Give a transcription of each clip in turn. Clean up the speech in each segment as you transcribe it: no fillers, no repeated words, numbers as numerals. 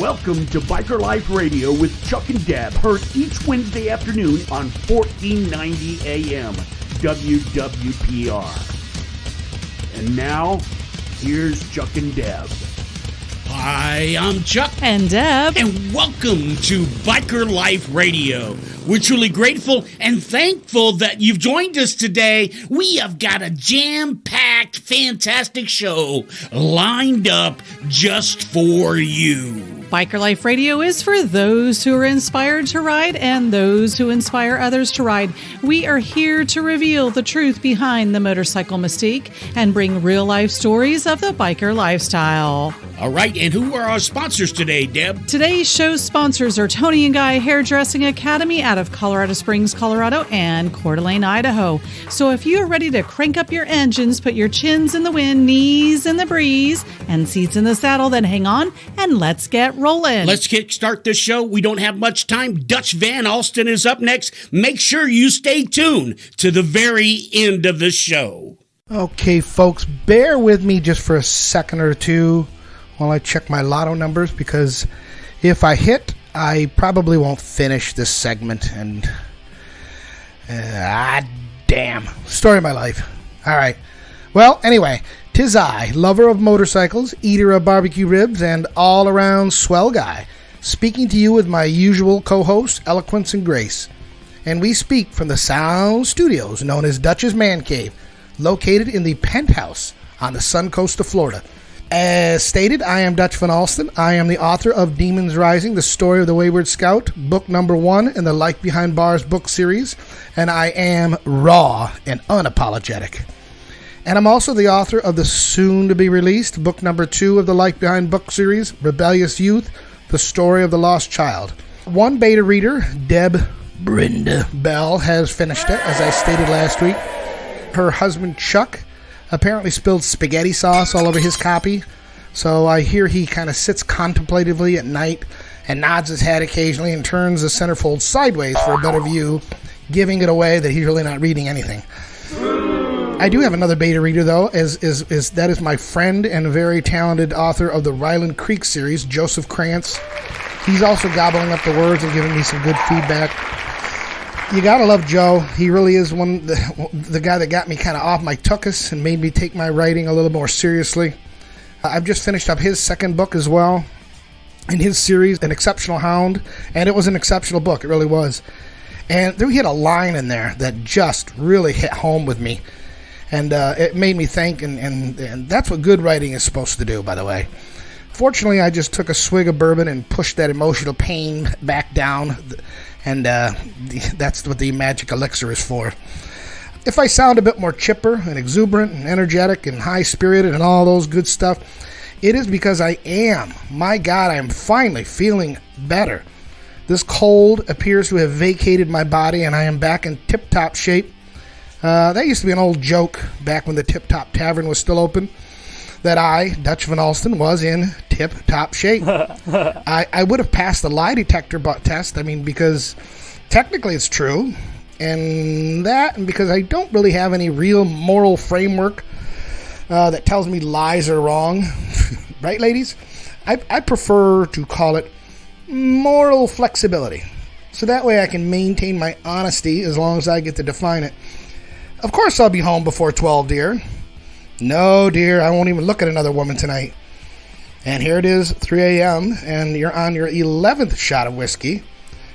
Welcome to Biker Life Radio with Chuck-n-Deb, heard each Wednesday afternoon on 1490 AM WWPR. And now, here's Chuck-n-Deb. Hi, I'm Chuck. And Deb. And welcome to Biker Life Radio. We're truly grateful and thankful that you've joined us today. We have got a jam-packed, fantastic show lined up just for you. Biker Life Radio is for those who are inspired to ride and those who inspire others to ride. We are here to reveal the truth behind the motorcycle mystique and bring real-life stories of the biker lifestyle. All right, and who are our sponsors today, Deb? Today's show's sponsors are Tony and Guy Hairdressing Academy out of Colorado Springs, Colorado, and Coeur d'Alene, Idaho. So if you're ready to crank up your engines, put your chins in the wind, knees in the breeze, and seats in the saddle, then hang on and let's get rolling. Let's kickstart this show. We don't have much time. Dutch Van Alstin is up next. Make sure you stay tuned to the very end of the show. Okay, folks, bear with me just for a second or two while I check my lotto numbers, because if I hit, I probably won't finish this segment, and damn, story of my life. All right, well, anyway, 'tis I, lover of motorcycles, eater of barbecue ribs, and all-around swell guy, speaking to you with my usual co-host, eloquence and grace, and we speak from the sound studios known as Dutch's Man Cave, located in the penthouse on the sun coast of Florida. As stated, I am Dutch Van Alstin. I am the author of Demons Rising, the Story of the Wayward Scout, book number 1 in the Life Behind Bars book series, and I am raw and unapologetic. And I'm also the author of the soon-to-be-released book number 2 of the Life Behind book series, Rebellious Youth, the Story of the Lost Child. One beta reader, Deb Brenda Bell, has finished it, as I stated last week. Her husband, Chuck, apparently spilled spaghetti sauce all over his copy, so I hear he kind of sits contemplatively at night and nods his head occasionally and turns the centerfold sideways for a better view, giving it away that he's really not reading anything. I do have another beta reader, though, that is my friend and very talented author of the Ryland Creek series, Joseph Krantz. He's also gobbling up the words and giving me some good feedback. You gotta love Joe. He really is the guy that got me kind of off my tuchus and made me take my writing a little more seriously. I've just finished up his second book as well in his series, An Exceptional Hound, and it was an exceptional book. It really was. And he had a line in there that just really hit home with me, and it made me think, and that's what good writing is supposed to do, by the way. Fortunately, I just took a swig of bourbon and pushed that emotional pain back down, and that's what the magic elixir is for. If I sound a bit more chipper and exuberant and energetic and high-spirited and all those good stuff, it is because I am finally feeling better. This cold appears to have vacated my body, and I am back in tip-top shape. That used to be an old joke back when the Tip-Top Tavern was still open, that I, Dutch Van Alstin, was in tip-top shape. I would have passed the lie detector test, because technically it's true, and because I don't really have any real moral framework that tells me lies are wrong. Right, ladies? I prefer to call it moral flexibility, so that way I can maintain my honesty as long as I get to define it. Of course I'll be home before 12, dear. No, dear, I won't even look at another woman tonight. And here it is, 3 a.m., and you're on your 11th shot of whiskey,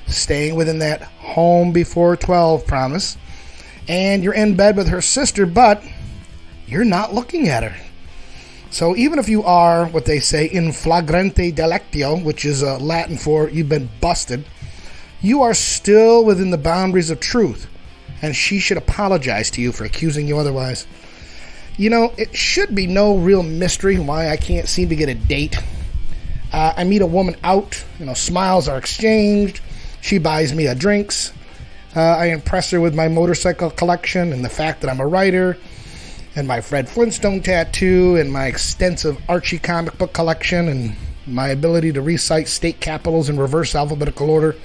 staying within that home before 12 promise, and you're in bed with her sister, but you're not looking at her. So even if you are what they say in flagrante delictio, which is Latin for you've been busted, you are still within the boundaries of truth, and she should apologize to you for accusing you otherwise. It should be no real mystery why I can't seem to get a date. I meet a woman out, smiles are exchanged, she buys me drinks, I impress her with my motorcycle collection and the fact that I'm a writer, and my Fred Flintstone tattoo, and my extensive Archie comic book collection, and my ability to recite state capitals in reverse alphabetical order.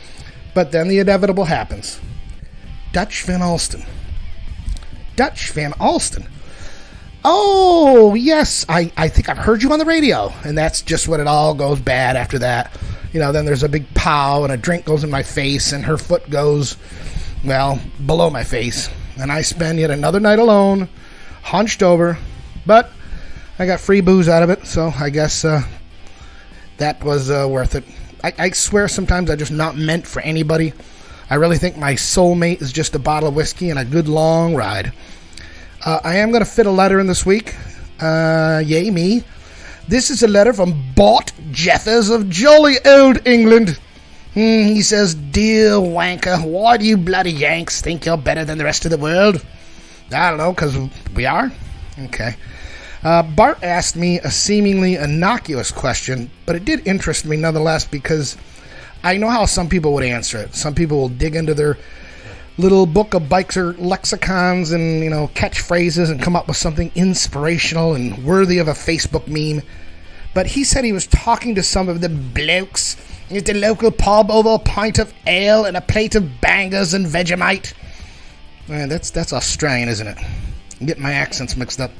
But then the inevitable happens. Dutch Van Alstin. Dutch Van Alstin. Oh, yes, I think I've heard you on the radio. And that's just when it all goes bad after that. then there's a big pow and a drink goes in my face and her foot goes, well, below my face. And I spend yet another night alone, hunched over. But I got free booze out of it, so I guess that was worth it. I swear sometimes I'm just not meant for anybody. I really think my soulmate is just a bottle of whiskey and a good long ride. I am going to fit a letter in this week. Yay me. This is a letter from Bot Jeffers of jolly old England. He says, "Dear wanker, why do you bloody Yanks think you're better than the rest of the world?" I don't know, because we are? Okay. Bart asked me a seemingly innocuous question, but it did interest me nonetheless because I know how some people would answer it. Some people will dig into their little book of Biker lexicons and, catchphrases and come up with something inspirational and worthy of a Facebook meme. But he said he was talking to some of the blokes at the local pub over a pint of ale and a plate of bangers and Vegemite. Man, that's Australian, isn't it? I'm getting my accents mixed up.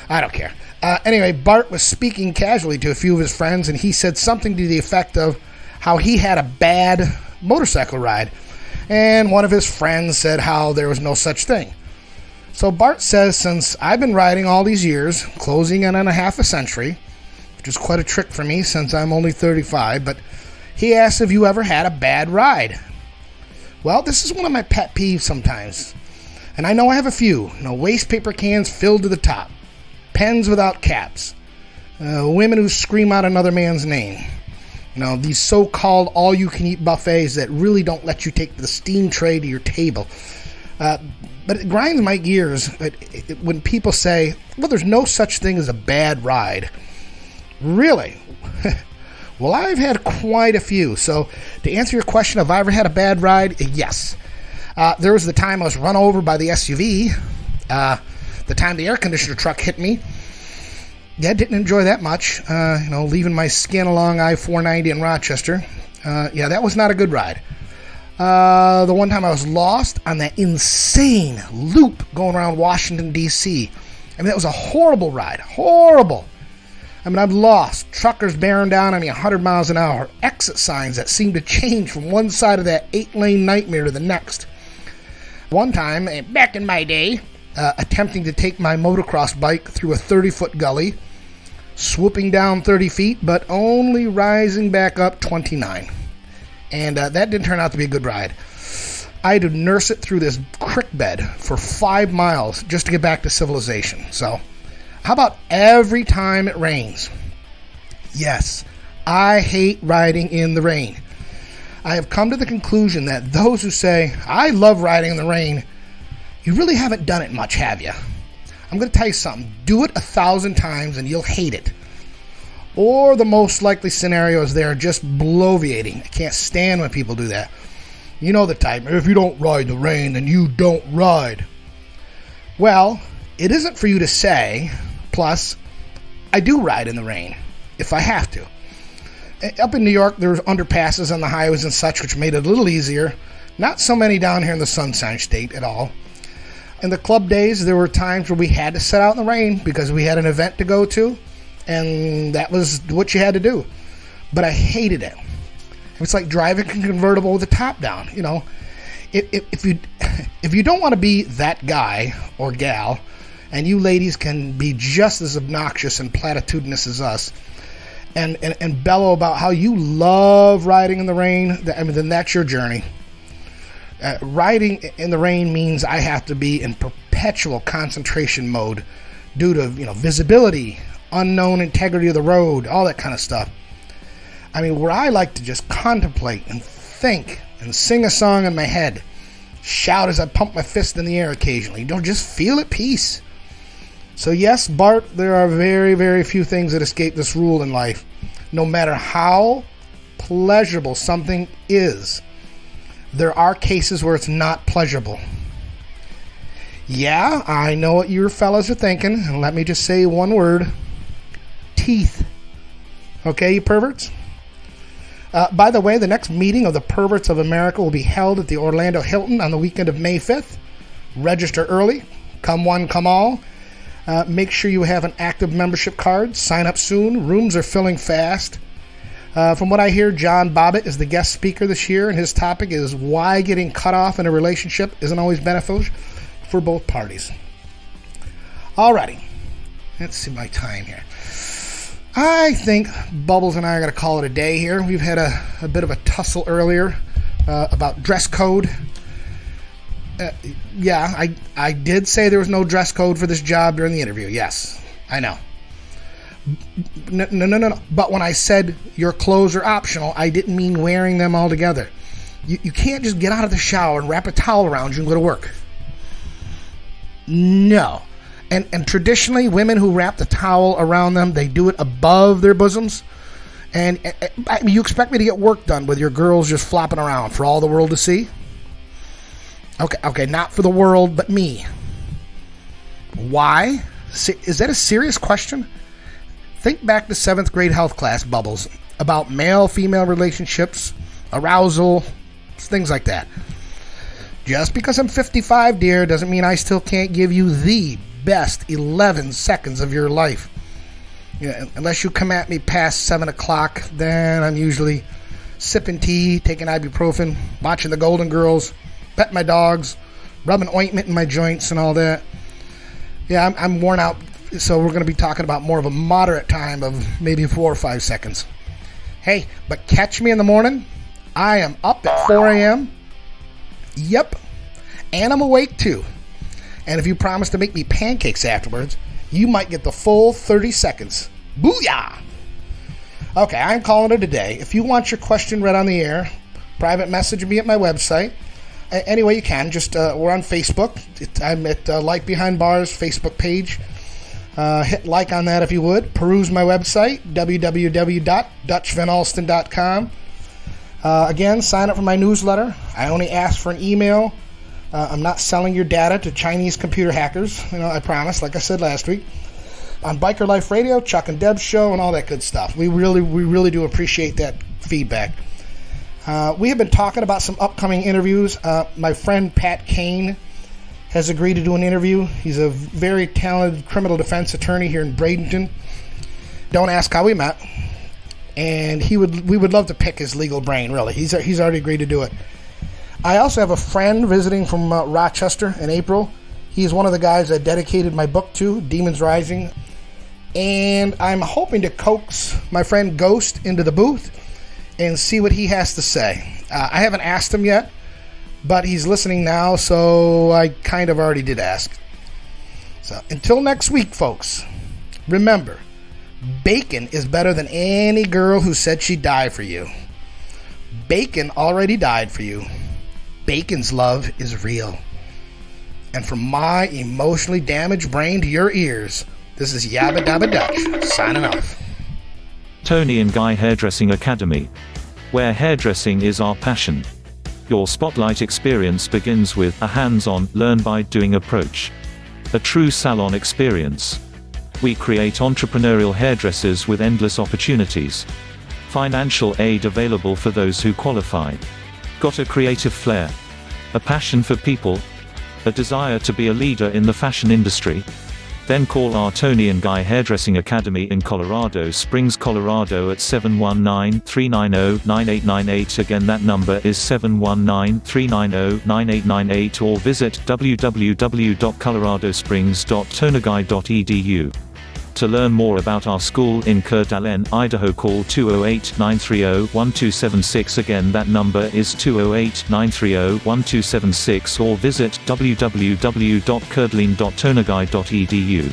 I don't care. Anyway, Bart was speaking casually to a few of his friends, and he said something to the effect of how he had a bad motorcycle ride. And one of his friends said how there was no such thing. So Bart says, since I've been riding all these years, closing in on a half a century, which is quite a trick for me since I'm only 35, but he asked if you ever had a bad ride. Well, this is one of my pet peeves sometimes. And I know I have a few. Waste paper cans filled to the top. Pens without caps. Women who scream out another man's name. These so-called all-you-can-eat buffets that really don't let you take the steam tray to your table. But it grinds my gears when people say, well, there's no such thing as a bad ride. Really? Well, I've had quite a few. So to answer your question, have I ever had a bad ride? Yes. There was the time I was run over by the SUV. The time the air conditioner truck hit me. Yeah, didn't enjoy that much. Leaving my skin along I-490 in Rochester. That was not a good ride. The one time I was lost on that insane loop going around Washington, D.C. That was a horrible ride. Horrible. I'm lost. Truckers bearing down on me 100 miles an hour. Exit signs that seem to change from one side of that 8-lane nightmare to the next. One time, back in my day, attempting to take my motocross bike through a 30-foot gully, swooping down 30 feet, but only rising back up 29. And that didn't turn out to be a good ride. I had to nurse it through this creek bed for 5 miles just to get back to civilization. So, how about every time it rains? Yes, I hate riding in the rain. I have come to the conclusion that those who say, I love riding in the rain, you really haven't done it much, have you? I'm going to tell you something. Do it 1,000 times and you'll hate it. Or the most likely scenario is they're just bloviating. I can't stand when people do that. You know the type. If you don't ride in the rain, then you don't ride. Well, it isn't for you to say. Plus, I do ride in the rain if I have to. Up in New York, there's underpasses on the highways and such, which made it a little easier. Not so many down here in the Sunshine State at all. In the club days, there were times where we had to sit out in the rain because we had an event to go to, and that was what you had to do. But I hated it. It's like driving a convertible with the top down. You know, if you don't want to be that guy or gal, and you ladies can be just as obnoxious and platitudinous as us, and bellow about how you love riding in the rain, then that's your journey. Riding in the rain means I have to be in perpetual concentration mode due to visibility, unknown integrity of the road, all that kind of stuff. Where I like to just contemplate and think and sing a song in my head, shout as I pump my fist in the air occasionally, just feel at peace. So yes, Bart, there are very, very few things that escape this rule in life. No matter how pleasurable something is, there are cases where it's not pleasurable. Yeah, I know what you fellas are thinking, and let me just say one word. Teeth. Okay, you perverts? By the way, the next meeting of the Perverts of America will be held at the Orlando Hilton on the weekend of May 5th. Register early. Come one, come all. Make sure you have an active membership card. Sign up soon. Rooms are filling fast. From what I hear, John Bobbitt is the guest speaker this year, and his topic is why getting cut off in a relationship isn't always beneficial for both parties. Alrighty, let's see my time here. I think Bubbles and I are going to call it a day here. We've had a bit of a tussle earlier about dress code. I did say there was no dress code for this job during the interview. Yes, I know. No. But when I said your clothes are optional, I didn't mean wearing them all together. You can't just get out of the shower and wrap a towel around you and go to work. No. And traditionally, women who wrap the towel around them, they do it above their bosoms. And you expect me to get work done with your girls just flopping around for all the world to see? Okay, not for the world, but me. Why? Is that a serious question? Think back to 7th grade health class, Bubbles, about male-female relationships, arousal, things like that. Just because I'm 55, dear, doesn't mean I still can't give you the best 11 seconds of your life. Yeah, unless you come at me past 7 o'clock, then I'm usually sipping tea, taking ibuprofen, watching the Golden Girls, petting my dogs, rubbing ointment in my joints and all that. Yeah, I'm worn out, so we're going to be talking about more of a moderate time of maybe 4 or 5 seconds. Hey, but catch me in the morning. I am up at 4 a.m. Yep, and I'm awake too. And if you promise to make me pancakes afterwards, you might get the full 30 seconds. Booyah! Okay, I'm calling it a day. If you want your question read on the air, private message me at my website. Any way you can. Just we're on Facebook. I'm at Like Behind Bars Facebook page. Hit like on that if you would. Peruse my website, www.dutchvanalstin.com. Again, sign up for my newsletter. I only ask for an email. I'm not selling your data to Chinese computer hackers. I promise, like I said last week. On Biker Life Radio, Chuck-n-Deb show, and all that good stuff. We really do appreciate that feedback. We have been talking about some upcoming interviews. My friend Pat Kane has agreed to do an interview. He's a very talented criminal defense attorney here in Bradenton. Don't ask how we met. And we would love to pick his legal brain, really. He's already agreed to do it. I also have a friend visiting from Rochester in April. He's one of the guys I dedicated my book to, Demons Rising. And I'm hoping to coax my friend Ghost into the booth and see what he has to say. I haven't asked him yet, but he's listening now, so I kind of already did ask. So until next week, folks, remember, bacon is better than any girl who said she'd die for you. Bacon already died for you. Bacon's love is real. And from my emotionally damaged brain to your ears, this is Yabba Dabba Dutch, signing off. Tony and Guy Hairdressing Academy, where hairdressing is our passion. Your spotlight experience begins with a hands-on, learn-by-doing approach. A true salon experience. We create entrepreneurial hairdressers with endless opportunities. Financial aid available for those who qualify. Got a creative flair? A passion for people? A desire to be a leader in the fashion industry? Then call our Tony and Guy Hairdressing Academy in Colorado Springs, Colorado at 719-390-9898. Again, that number is 719-390-9898, or visit www.coloradosprings.tonaguy.edu. To learn more about our school in Coeur d'Alene, Idaho, call 208-930-1276. Again, that number is 208-930-1276, or visit www.coeurdalene.tonaguy.edu.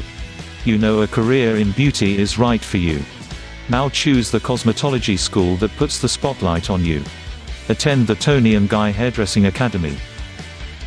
You know a career in beauty is right for you. Now choose the cosmetology school that puts the spotlight on you. Attend the Tony and Guy Hairdressing Academy.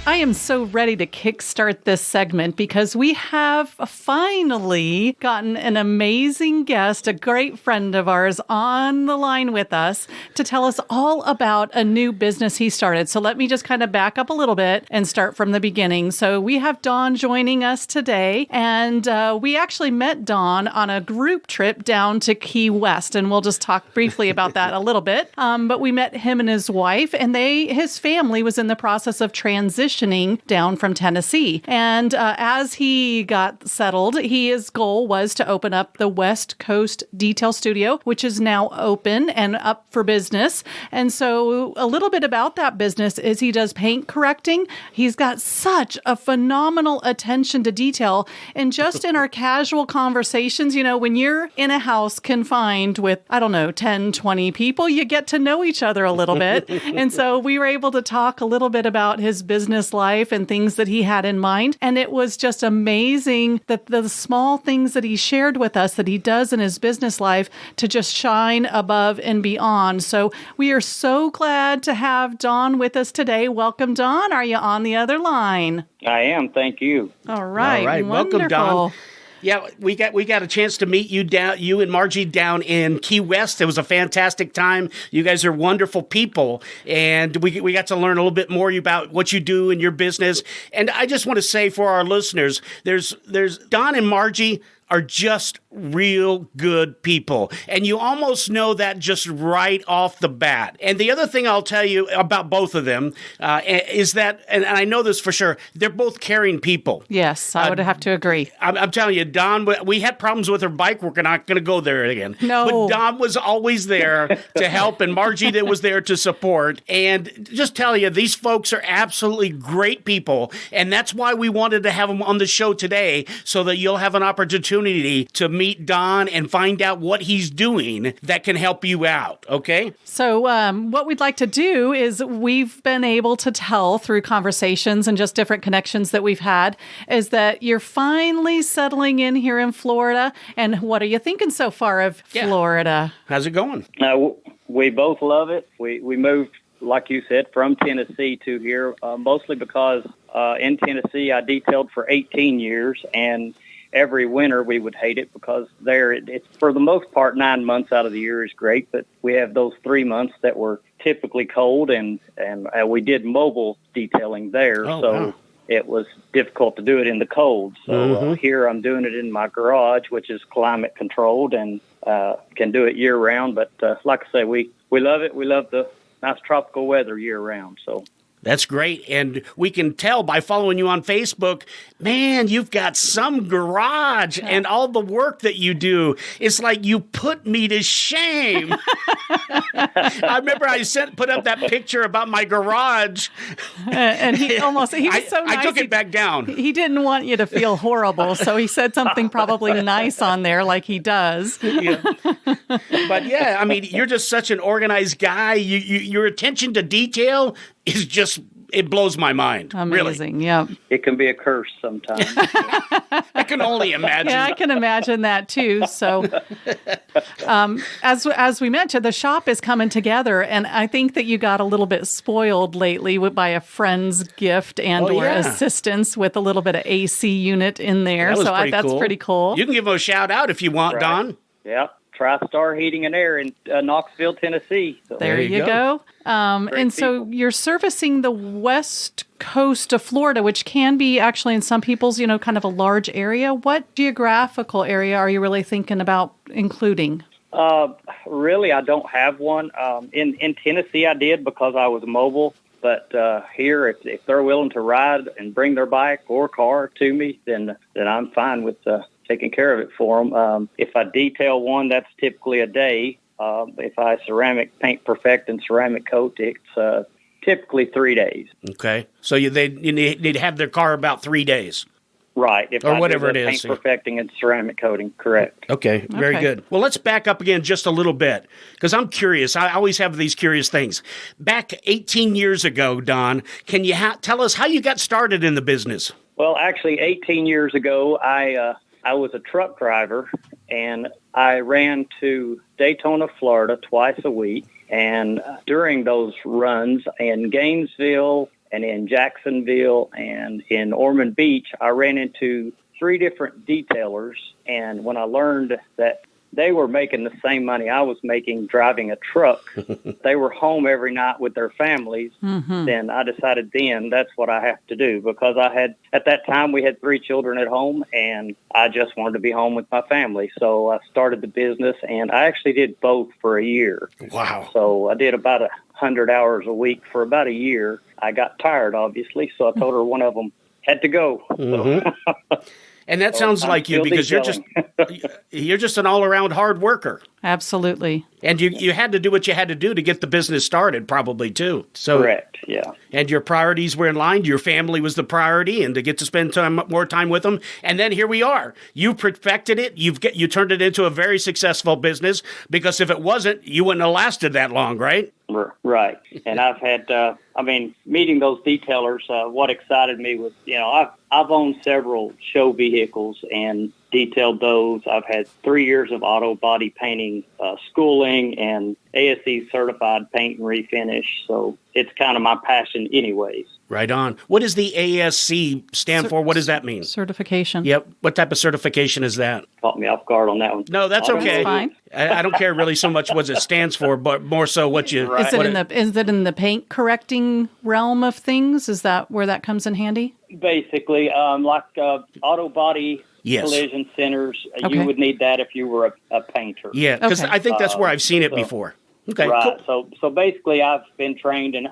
I am so ready to kickstart this segment because we have finally gotten an amazing guest, a great friend of ours, on the line with us to tell us all about a new business he started. So let me just kind of back up a little bit and start from the beginning. So we have Don joining us today, and we actually met Don on a group trip down to Key West, and we'll just talk briefly about that a little bit. But we met him and his wife, and his family was in the process of transitioning transitioning down from Tennessee. And as he got settled, his goal was to open up the West Coast Detail Studio, which is now open and up for business. And so a little bit about that business is he does paint correcting. He's got such a phenomenal attention to detail. And just in our casual conversations, when you're in a house confined with, 10, 20 people, you get to know each other a little bit. And so we were able to talk a little bit about his business life and things that he had in mind. And it was just amazing that the small things that he shared with us that he does in his business life to just shine above and beyond. So we are so glad to have Don with us today. Welcome, Don. Are you on the other line? I am. Thank you. All right. All right. Wonderful. Welcome, Don. Yeah, we got a chance to meet you and Margie down in Key West. It was a fantastic time. You guys are wonderful people, and we got to learn a little bit more about what you do in your business. And I just want to say for our listeners, there's Don and Margie are just real good people. And you almost know that just right off the bat. And the other thing I'll tell you about both of them is that, and I know this for sure, they're both caring people. Yes, I would have to agree. I'm telling you, Don, we had problems with her bike. We're not going to go there again. No. But Don was always there to help, and Margie that was there to support. And just tell you, these folks are absolutely great people. And that's why we wanted to have them on the show today, so that you'll have an opportunity to meet Don and find out what he's doing that can help you out, okay? So what we'd like to do is we've been able to tell through conversations and just different connections that we've had is that you're finally settling in here in Florida. And what are you thinking so far of Florida? How's it going? We both love it. We moved, like you said, from Tennessee to here, mostly because in Tennessee I detailed for 18 years, and every winter we would hate it because it's for the most part 9 months out of the year is great, but we have those 3 months that were typically cold, and we did mobile detailing there, wow. It was difficult to do it in the cold. So here I'm doing it in my garage, which is climate controlled, and can do it year round. But like I say, we love it. We love the nice tropical weather year round. So. That's great. And we can tell by following you on Facebook, man, you've got some garage and all the work that you do. It's like you put me to shame. I remember I put up that picture about my garage. And he was so nice. I took it back down. He didn't want you to feel horrible, so he said something probably nice on there like he does. Yeah. But yeah, I mean, you're just such an organized guy. Your attention to detail is just, it blows my mind. Amazing, really. Yeah. It can be a curse sometimes. I can only imagine. Yeah, I can imagine that too. So, as we mentioned, the shop is coming together, and I think that you got a little bit spoiled lately by a friend's gift or assistance with a little bit of AC unit in there. That's cool. Pretty cool. You can give them a shout out if you want, right. Don. Yeah. TriStar Heating and Air in Knoxville, Tennessee. So. There you go. And so you're servicing the west coast of Florida, which can be actually in some people's, kind of a large area. What geographical area are you really thinking about including? Really, I don't have one. In Tennessee, I did because I was mobile. But here, if they're willing to ride and bring their bike or car to me, then I'm fine with taking care of it for them. If I detail one, that's typically a day. If I ceramic paint perfect and ceramic coat, it's typically 3 days. Okay. So you need to have their car about 3 days. Right. Or whatever it is. Paint perfecting and ceramic coating, correct. Okay, very good. Well, let's back up again just a little bit, because I'm curious. I always have these curious things. Back 18 years ago, Don, can you tell us how you got started in the business? Well, actually, 18 years ago, I was a truck driver, and I ran to Daytona, Florida twice a week. And during those runs in Gainesville and in Jacksonville and in Ormond Beach, I ran into 3 different detailers. And when I learned that they were making the same money I was making driving a truck, they were home every night with their families, then I decided that's what I have to do, because at that time we had 3 children at home, and I just wanted to be home with my family. So I started the business, and I actually did both for a year. Wow. So I did about 100 hours a week for about a year. I got tired, obviously, so I told her one of them had to go. Mm-hmm. And that sounds like you, because you're just an all-around hard worker. Absolutely. And you had to do what you had to do to get the business started, probably, too. So, correct, yeah. And your priorities were in line. Your family was the priority, and to get to spend more time with them. And then here we are. You perfected it. You turned it into a very successful business, because if it wasn't, you wouldn't have lasted that long, right? Right. And I've had, meeting those detailers, what excited me was, I've owned several show vehicles and detailed those. I've had 3 years of auto body painting schooling and ASE certified paint and refinish. So it's kind of my passion anyways. Right on. What does the ASC stand for? What does that mean? Certification. Yep. What type of certification is that? Caught me off guard on that one. No, that's okay. That's fine. I don't care really so much what it stands for, but more so what you... Right. Is it in the paint correcting realm of things? Is that where that comes in handy? Basically, auto body collision centers, you would need that if you were a painter. Yeah, because I think that's where I've seen it before. Okay, right. Cool. So basically, I've been trained, and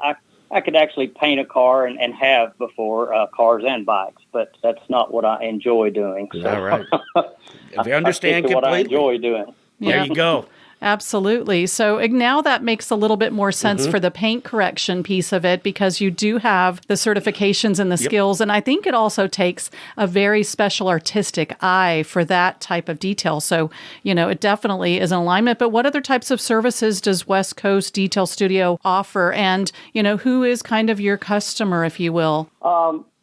I could actually paint a car and have before cars and bikes, but that's not what I enjoy doing. So. All right. I understand completely. What I enjoy doing. There you go. Absolutely. So now that makes a little bit more sense for the paint correction piece of it, because you do have the certifications and the skills. And I think it also takes a very special artistic eye for that type of detail. So, it definitely is an alignment. But what other types of services does West Coast Detail Studio offer? And, who is kind of your customer, if you will?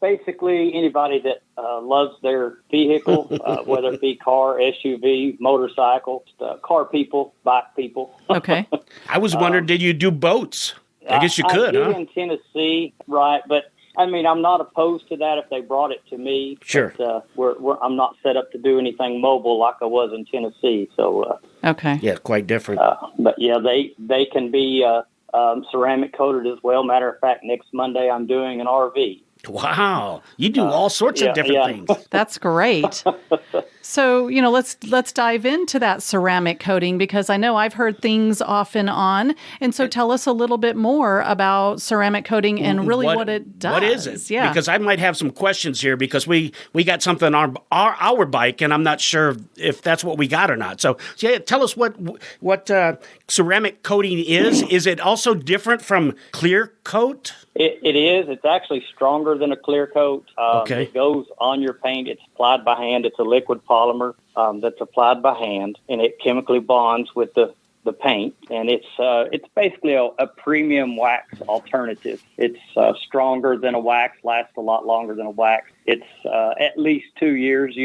Basically, anybody that loves their vehicle, whether it be car, SUV, motorcycle, car people, bike people. Okay. I was wondering, did you do boats? I guess you could, I do in Tennessee, right? But, I'm not opposed to that if they brought it to me. Sure. But, I'm not set up to do anything mobile like I was in Tennessee. So. Okay. Yeah, quite different. But, yeah, they can be ceramic coated as well. Matter of fact, next Monday I'm doing an RV. Wow. You do all sorts of different things. That's great. So, let's dive into that ceramic coating, because I know I've heard things off and on. And so tell us a little bit more about ceramic coating and really what it does. What is it? Yeah. Because I might have some questions here, because we got something on our bike, and I'm not sure if that's what we got or not. So yeah, tell us what ceramic coating is. Is it also different from clear coat? It is. It's actually stronger than a clear coat. Okay. It goes on your paint. It's applied by hand. It's a liquid polymer that's applied by hand, and it chemically bonds with the paint. And it's basically a premium wax alternative. It's stronger than a wax, lasts a lot longer than a wax. It's at least 2 years,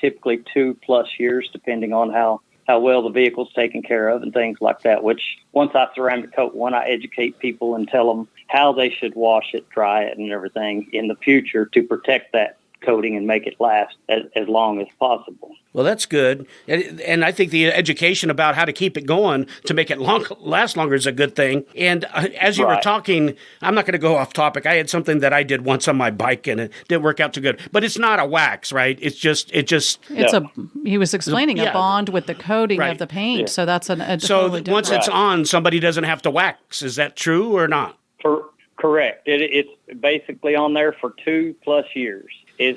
typically 2+ years, depending on how well the vehicle's taken care of and things like that, which once I ceramic coat one, I educate people and tell them how they should wash it, dry it, and everything in the future to protect that coating and make it last as long as possible. Well, that's good. And I think the education about how to keep it going to make it last longer is a good thing. And as you were talking, I'm not going to go off topic. I had something that I did once on my bike, and it didn't work out too good. But it's not a wax, right? He was explaining a bond with the coating of the paint. Yeah. So that's a totally different. Once it's on, somebody doesn't have to wax. Is that true or not? Correct. It's basically on there for 2+ years. Is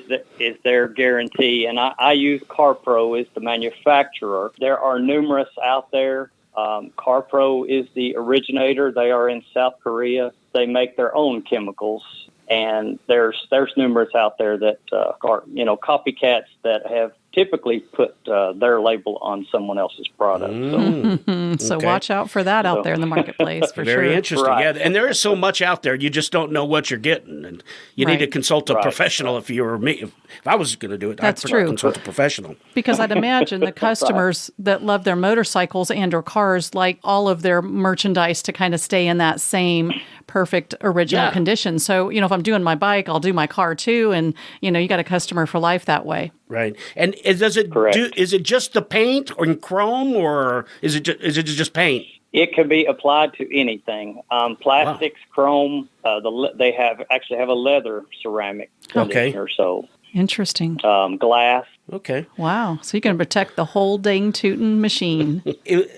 their guarantee, and I use CarPro as the manufacturer. There are numerous out there. CarPro is the originator. They are in South Korea. They make their own chemicals, and there's numerous out there that are copycats that have typically put their label on someone else's product. So watch out for that out there in the marketplace, for sure. Very interesting. Right. Yeah, and there is so much out there, you just don't know what you're getting. And you need to consult a professional if you were me. If I was going to do it, I'd consult a professional. Because I'd imagine the customers that love their motorcycles and or cars like all of their merchandise to kind of stay in that same perfect original condition. So, if I'm doing my bike, I'll do my car too. And, you got a customer for life that way. Right. And is it just the paint or chrome, or is it just paint? It can be applied to anything. Plastics, chrome, they actually have a leather ceramic conditioner. So interesting. Glass. Okay. Wow. So you can protect the whole dang tootin' machine.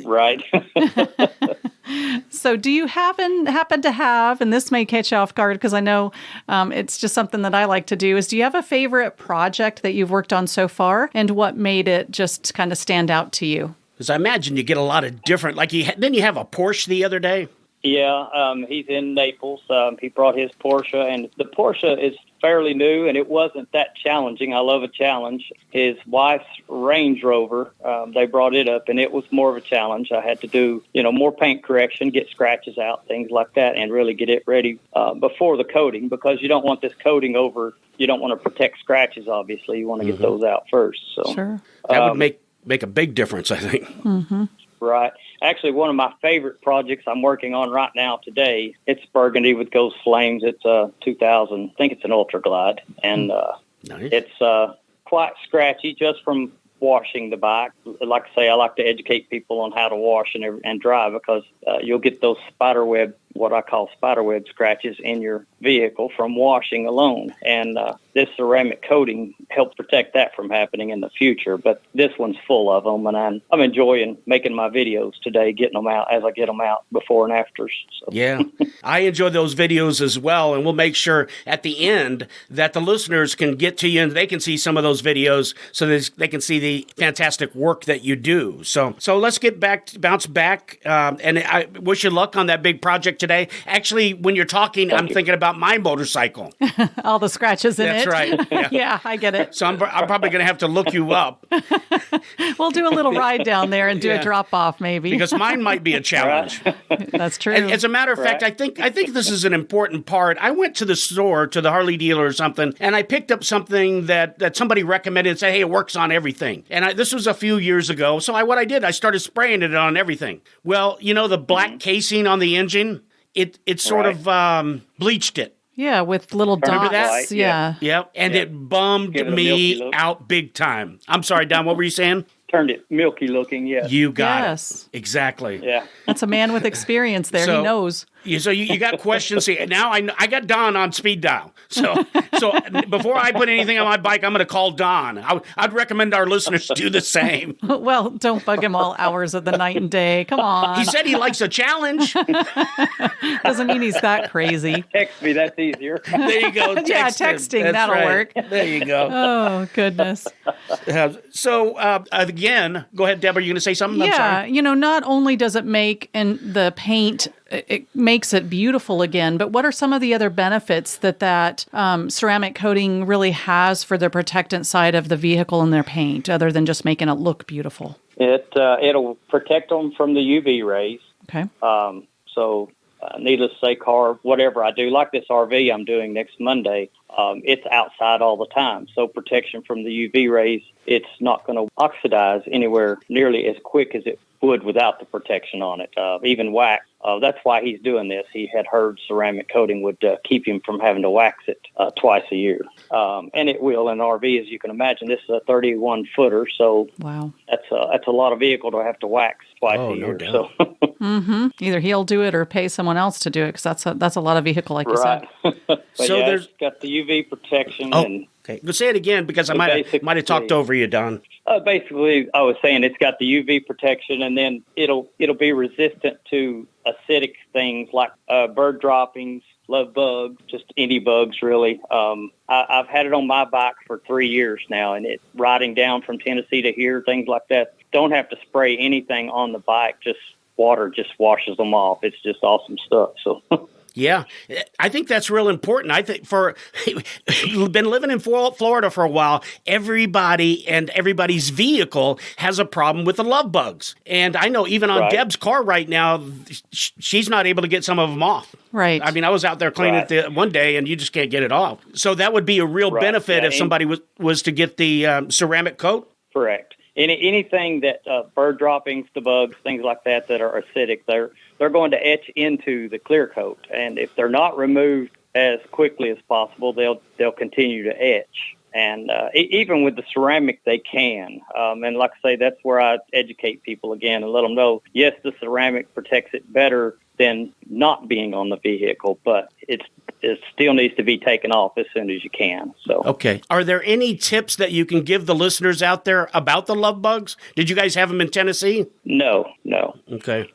Right. So do you happen to have, and this may catch you off guard because I know it's just something that I like to do, is do you have a favorite project that you've worked on so far and what made it just kind of stand out to you? Because I imagine you get a lot of different, like didn't you have a Porsche the other day? Yeah, he's in Naples. He brought his Porsche, and the Porsche is fairly new, and it wasn't that challenging. I love a challenge. His wife's Range Rover, they brought it up, and it was more of a challenge. I had to do, more paint correction, get scratches out, things like that, and really get it ready before the coating, because you don't want this coating over. You don't want to protect scratches, obviously. You want to get those out first. So Sure. That would make a big difference, I think. Mm-hmm. Right. Actually, one of my favorite projects I'm working on right now today, it's burgundy with ghost flames. It's a 2000, I think it's an Ultra Glide. And Nice. it's quite scratchy just from washing the bike. Like I say, I like to educate people on how to wash and dry, because you'll get those what I call spiderweb scratches in your vehicle from washing alone. And this ceramic coating helps protect that from happening in the future. But this one's full of them, and I'm enjoying making my videos today, getting them out as I get them out before and afters. So. Yeah, I enjoy those videos as well, and we'll make sure at the end that the listeners can get to you and they can see some of those videos so that they can see the fantastic work that you do. So let's bounce back, and I wish you luck on that big project today. Actually, when you're talking, I'm thinking about my motorcycle. All the scratches in That's it. right. Yeah. Yeah, I get it. So I'm probably going to have to look you up. We'll do a little ride down there and do a drop off, maybe. Because mine might be a challenge. That's true. As a matter of fact, I think this is an important part. I went to the store, to the Harley dealer or something, and I picked up something that somebody recommended and said, hey, it works on everything. And this was a few years ago. So what I did, I started spraying it on everything. Well, the black casing on the engine, it sort of bleached it. Yeah, with little Remember dots. that? Yeah. Yep. And it bummed me out big time. I'm sorry, Don, what were you saying? Turned it milky looking, yes. You got Yes. it. Exactly. Yeah. That's a man with experience there. He knows. So you got questions. See, now I got Don on speed dial. So before I put anything on my bike, I'm going to call Don. I'd recommend our listeners do the same. Well, don't bug him all hours of the night and day. Come on. He said he likes a challenge. Doesn't mean he's that crazy. Text me, that's easier. There you go. Yeah, him. texting, That's that'll right. work. There you go. Oh, goodness. Again, go ahead, Deb. Are you going to say something? I'm sorry. Not only does it make the paint, it makes it beautiful again, but what are some of the other benefits that ceramic coating really has for the protectant side of the vehicle and their paint, other than just making it look beautiful? It'll protect them from the UV rays. Okay. Needless to say, whatever I do, like this RV I'm doing next Monday, it's outside all the time. So protection from the UV rays, it's not going to oxidize anywhere nearly as quick as it would without the protection on it. Even wax. That's why he's doing this. He had heard ceramic coating would keep him from having to wax it twice a year. And it will in an RV, as you can imagine. This is a 31-footer, so wow, that's a lot of vehicle to have to wax twice a year. No doubt. So. Mm-hmm. Either he'll do it or pay someone else to do it, because that's a lot of vehicle, like you said. So it's got the UV protection. Okay. Go say it again, because I might have talked over you, Don. Basically, I was saying it's got the UV protection, and then it'll be resistant to acidic things like bird droppings, love bugs, just any bugs really. I've had it on my bike for 3 years now, and it's riding down from Tennessee to here, things like that. Don't have to spray anything on the bike, just water just washes them off. It's just awesome stuff. So. Yeah, I think that's real important. I think you've been living in Florida for a while, everybody and everybody's vehicle has a problem with the love bugs. And I know even on Deb's car right now, she's not able to get some of them off. Right. I mean, I was out there cleaning it one day, and you just can't get it off. So that would be a real benefit if somebody was to get the ceramic coat? Correct. Anything that bird droppings, the bugs, things like that are acidic, they're going to etch into the clear coat, and if they're not removed as quickly as possible, they'll continue to etch. And even with the ceramic, they can. And like I say, that's where I educate people again and let them know, yes, the ceramic protects it better than not being on the vehicle, but it still needs to be taken off as soon as you can. So, okay. Are there any tips that you can give the listeners out there about the love bugs? Did you guys have them in Tennessee? No. Okay.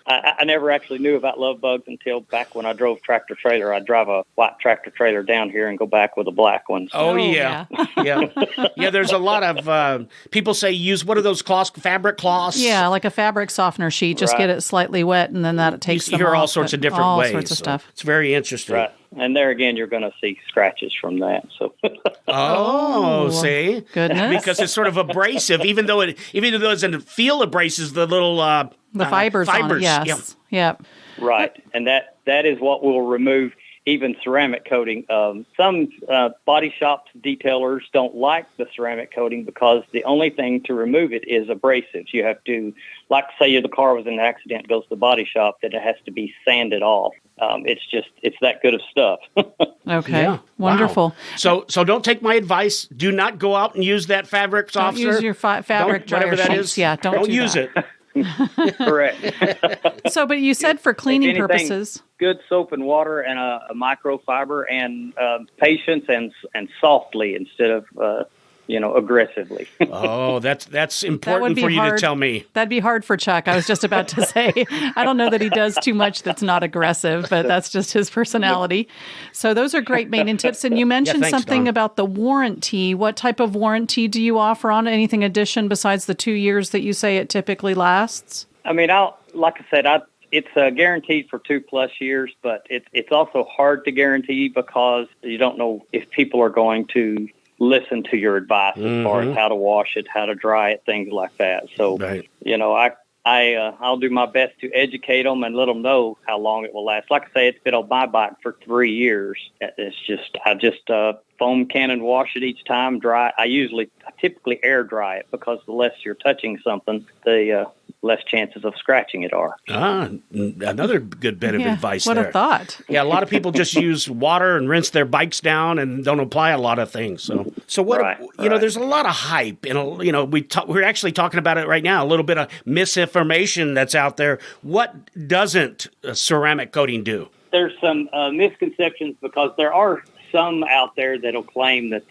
I I never actually knew about love bugs until back when I drove tractor trailer. I drive a white tractor trailer down here and go back with a black one. So. Oh, yeah. Yeah, there's a lot of people say use, what are those cloths, fabric cloths? Yeah, like a fabric softener sheet. Just get it slightly wet, and then that takes them You hear off, all sorts of different ways. All sorts of stuff. It's very interesting. Right. And there again, you're going to see scratches from that. So. See? Goodness. Because it's sort of abrasive, even though it doesn't feel abrasive, the little the fibers on it, yes. Yep. Right. And that is what will remove even ceramic coating. Some body shops, detailers don't like the ceramic coating because the only thing to remove it is abrasives. You have to, like say the car was in an accident, goes to the body shop, that it has to be sanded off. It's that good of stuff. Okay. Yeah. Wonderful. Wow. So don't take my advice. Do not go out and use that fabric softener. Don't use your fabric dryer whatever that sheets. is. Yeah, don't do use that. it. Correct. So, but you said for cleaning If anything, purposes. Good soap and water and a microfiber and patience and softly instead of aggressively. Oh, that's important for you hard. to tell me. That'd be hard for Chuck. I was just about to say, I don't know that he does too much that's not aggressive, but that's just his personality. So those are great maintenance tips. And you mentioned something Don. about the warranty. What type of warranty do you offer on anything addition besides the 2 years that you say it typically lasts? I mean, it's guaranteed for 2+ years, but it's also hard to guarantee because you don't know if people are going to listen to your advice as far as how to wash it, how to dry it, things like that. So, I'll do my best to educate them and let them know how long it will last. Like I say, it's been on my bike for 3 years. I just foam can and wash it each time, dry. I typically air dry it because the less you're touching something, the less chances of scratching it are. Another good bit of advice what there. What a thought. Yeah, a lot of people just use water and rinse their bikes down and don't apply a lot of things. So what, there's a lot of hype. And, we're actually talking about it right now, a little bit of misinformation that's out there. What doesn't ceramic coating do? There's some misconceptions because there are some out there that'll claim that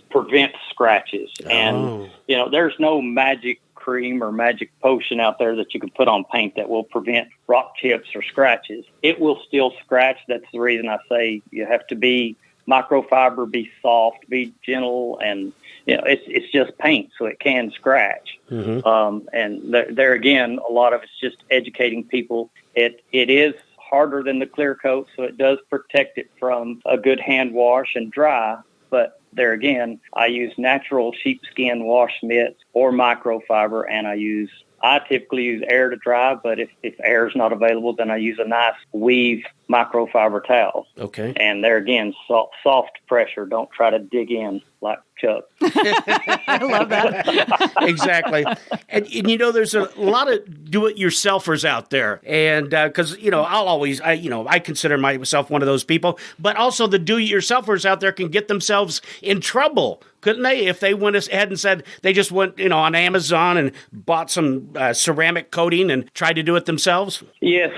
prevent scratches. And, there's no magic cream or magic potion out there that you can put on paint that will prevent rock chips or scratches. It will still scratch. That's the reason I say you have to be microfiber, be soft, be gentle, and it's just paint, so it can scratch. And there again, a lot of it's just educating people. It is harder than the clear coat, so it does protect it from a good hand wash and dry. But there again, I use natural sheepskin wash mitts or microfiber, and I typically use air to dry, but if air is not available, then I use a nice weave microfiber towel. Okay. And there again, soft pressure. Don't try to dig in like Chuck. I love that. Exactly. And there's a lot of do-it-yourselfers out there. And because, I consider myself one of those people. But also the do-it-yourselfers out there can get themselves in trouble, couldn't they? If they went ahead and said they just went, on Amazon and bought some ceramic coating and tried to do it themselves? Yes,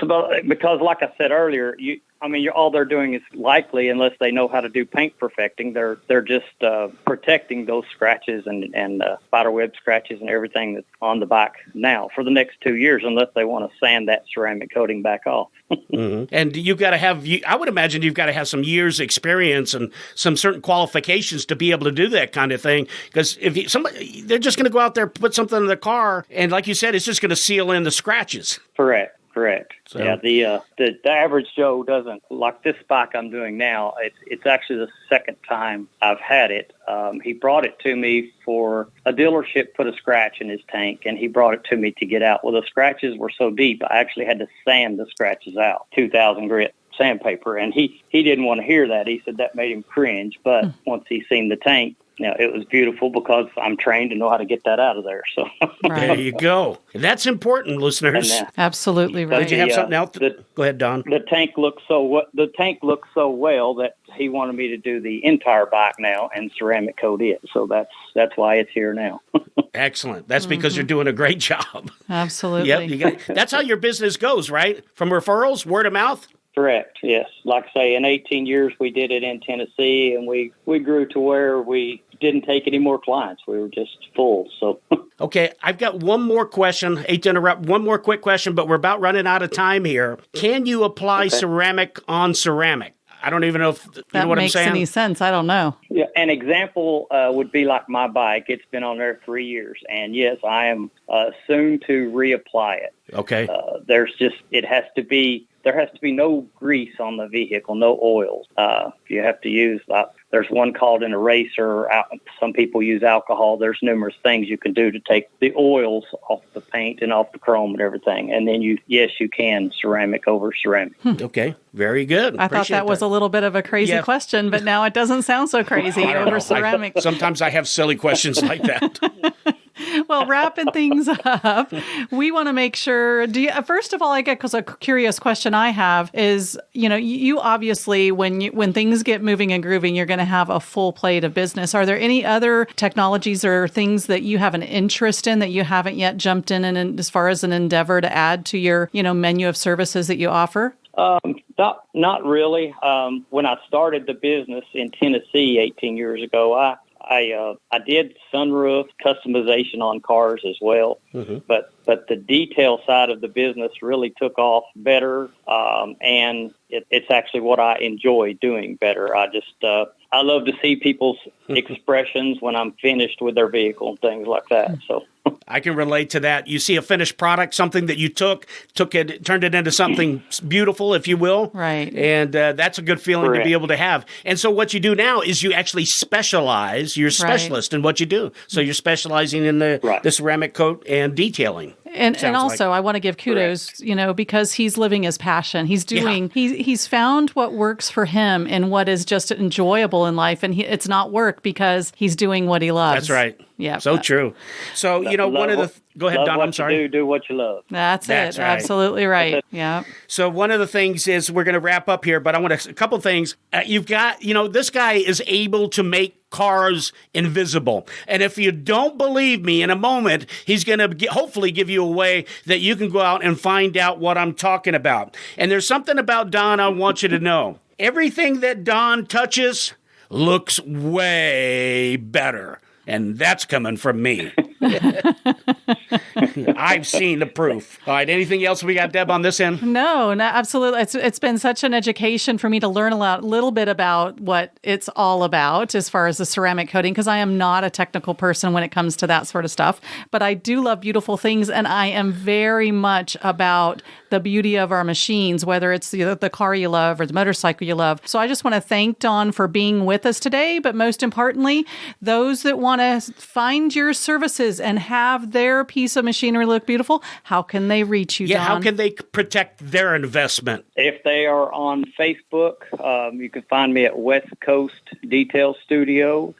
because like I said earlier, all they're doing is likely, unless they know how to do paint perfecting, they're just protecting those scratches and spiderweb scratches and everything that's on the bike now for the next 2 years, unless they want to sand that ceramic coating back off. And you've got to I would imagine you've got to have some years experience and some certain qualifications to be able to do that kind of thing. Because if they're just going to go out there, put something in the car, and like you said, it's just going to seal in the scratches. Correct. So. Yeah, the average Joe doesn't like this bike I'm doing now. It's actually the second time I've had it. He brought it to me for a dealership put a scratch in his tank, and he brought it to me to get out. Well, the scratches were so deep, I actually had to sand the scratches out, 2,000 grit sandpaper, and he didn't want to hear that. He said that made him cringe, but once he seen the tank, it was beautiful because I'm trained to know how to get that out of there. So There you go. That's important, listeners. Absolutely right. Did you have something else? Go ahead, Don. The tank looks so well that he wanted me to do the entire bike now and ceramic coat it. So that's why it's here now. Excellent. That's because you're doing a great job. Absolutely. Yep. That's how your business goes, right? From referrals, word of mouth. Correct. Yes. Like I say, in 18 years, we did it in Tennessee, and we grew to where we didn't take any more clients. We were just full. So Okay, I've got one more question. Hate to interrupt. One more quick question, but we're about running out of time here. Can you apply ceramic on ceramic? I don't even know if you know what I'm saying. That makes any sense. I don't know. yeah, an example would be like my bike. It's been on there 3 years, and yes, I am soon to reapply it. Okay. There has to be no grease on the vehicle, no oils. You have to use, there's one called an eraser. Some people use alcohol. There's numerous things you can do to take the oils off the paint and off the chrome and everything. And then you can ceramic over ceramic. Okay. Very good. I thought that was a little bit of a crazy question, but now it doesn't sound so crazy over ceramic. Sometimes I have silly questions like that. Well, wrapping things up, we want to make sure, first of all, I guess a curious question I have is, you obviously, when things get moving and grooving, you're going to have a full plate of business. Are there any other technologies or things that you have an interest in that you haven't yet jumped in and as far as an endeavor to add to your, menu of services that you offer? Not really. When I started the business in Tennessee 18 years ago, I did sunroof customization on cars as well, but the detail side of the business really took off better, and it's actually what I enjoy doing better. I love to see people's expressions when I'm finished with their vehicle and things like that. So I can relate to that. You see a finished product, something that you took it, turned it into something beautiful, if you will. Right. And that's a good feeling Correct. to be able to have. And so what you do now is you actually specialize. You're a specialist in what you do. So you're specializing in the ceramic coat and detailing. And also, I want to give kudos, because he's living his passion. He's doing, he's found what works for him and what is just enjoyable in life. And it's not work because he's doing what he loves. That's right. Yeah. So true. So, one of the... Go ahead, Don. I'm sorry. Do what you love. That's it. Right. Absolutely right. Yeah. So one of the things is we're going to wrap up here, but I want a couple things. You've got, this guy is able to make cars invisible. And if you don't believe me, in a moment, he's going to hopefully give you a way that you can go out and find out what I'm talking about. And there's something about Don I want you to know. Everything that Don touches looks way better. And that's coming from me. I've seen the proof. All right. Anything else we got, Deb, on this end? No, absolutely. It's been such an education for me to learn a little bit about what it's all about as far as the ceramic coating, because I am not a technical person when it comes to that sort of stuff. But I do love beautiful things, and I am very much about the beauty of our machines, whether it's the car you love or the motorcycle you love. So I just want to thank Don for being with us today. But most importantly, those that want to find your services and have their piece of machinery look beautiful, how can they reach you, Don? How can they protect their investment? If they are on Facebook, you can find me at West Coast Detail Studio.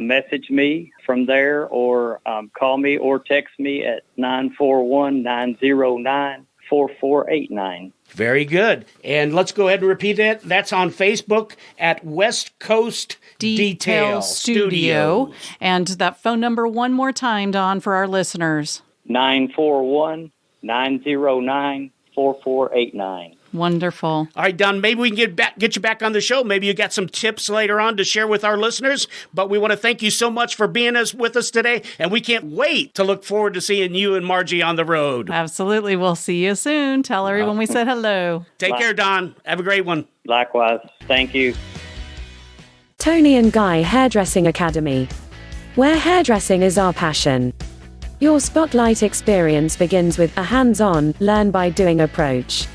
Message me from there, or call me or text me at 941-909-4489. Very good. And let's go ahead and repeat it. That's on Facebook at West Coast Detail Studio. And that phone number one more time, Don, for our listeners. 941-909-4489. Wonderful. All right, Don, maybe we can get you back on the show. Maybe you got some tips later on to share with our listeners. But we want to thank you so much for being with us today. And we can't wait to look forward to seeing you and Margie on the road. Absolutely. We'll see you soon. Tell everyone we said hello. Take care, Don. Have a great one. Likewise. Thank you. Tony and Guy Hairdressing Academy, where hairdressing is our passion. Your spotlight experience begins with a hands-on, learn-by-doing approach.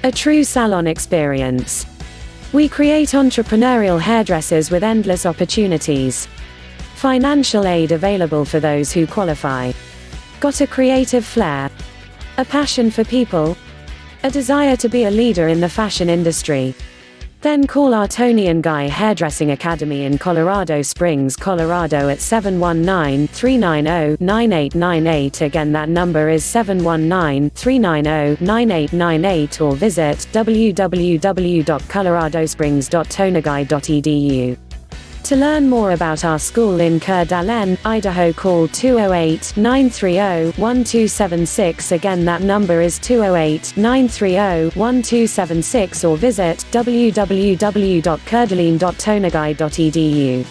A true salon experience. We create entrepreneurial hairdressers with endless opportunities. Financial aid available for those who qualify. Got a creative flair? A passion for people? A desire to be a leader in the fashion industry? Then call our Tony and Guy Hairdressing Academy in Colorado Springs, Colorado at 719-390-9898. Again, that number is 719-390-9898, or visit www.coloradosprings.tonaguy.edu. To learn more about our school in Coeur d'Alene, Idaho, call 208-930-1276. Again, that number is 208-930-1276, or visit www.coeurdalene.tonaguy.edu.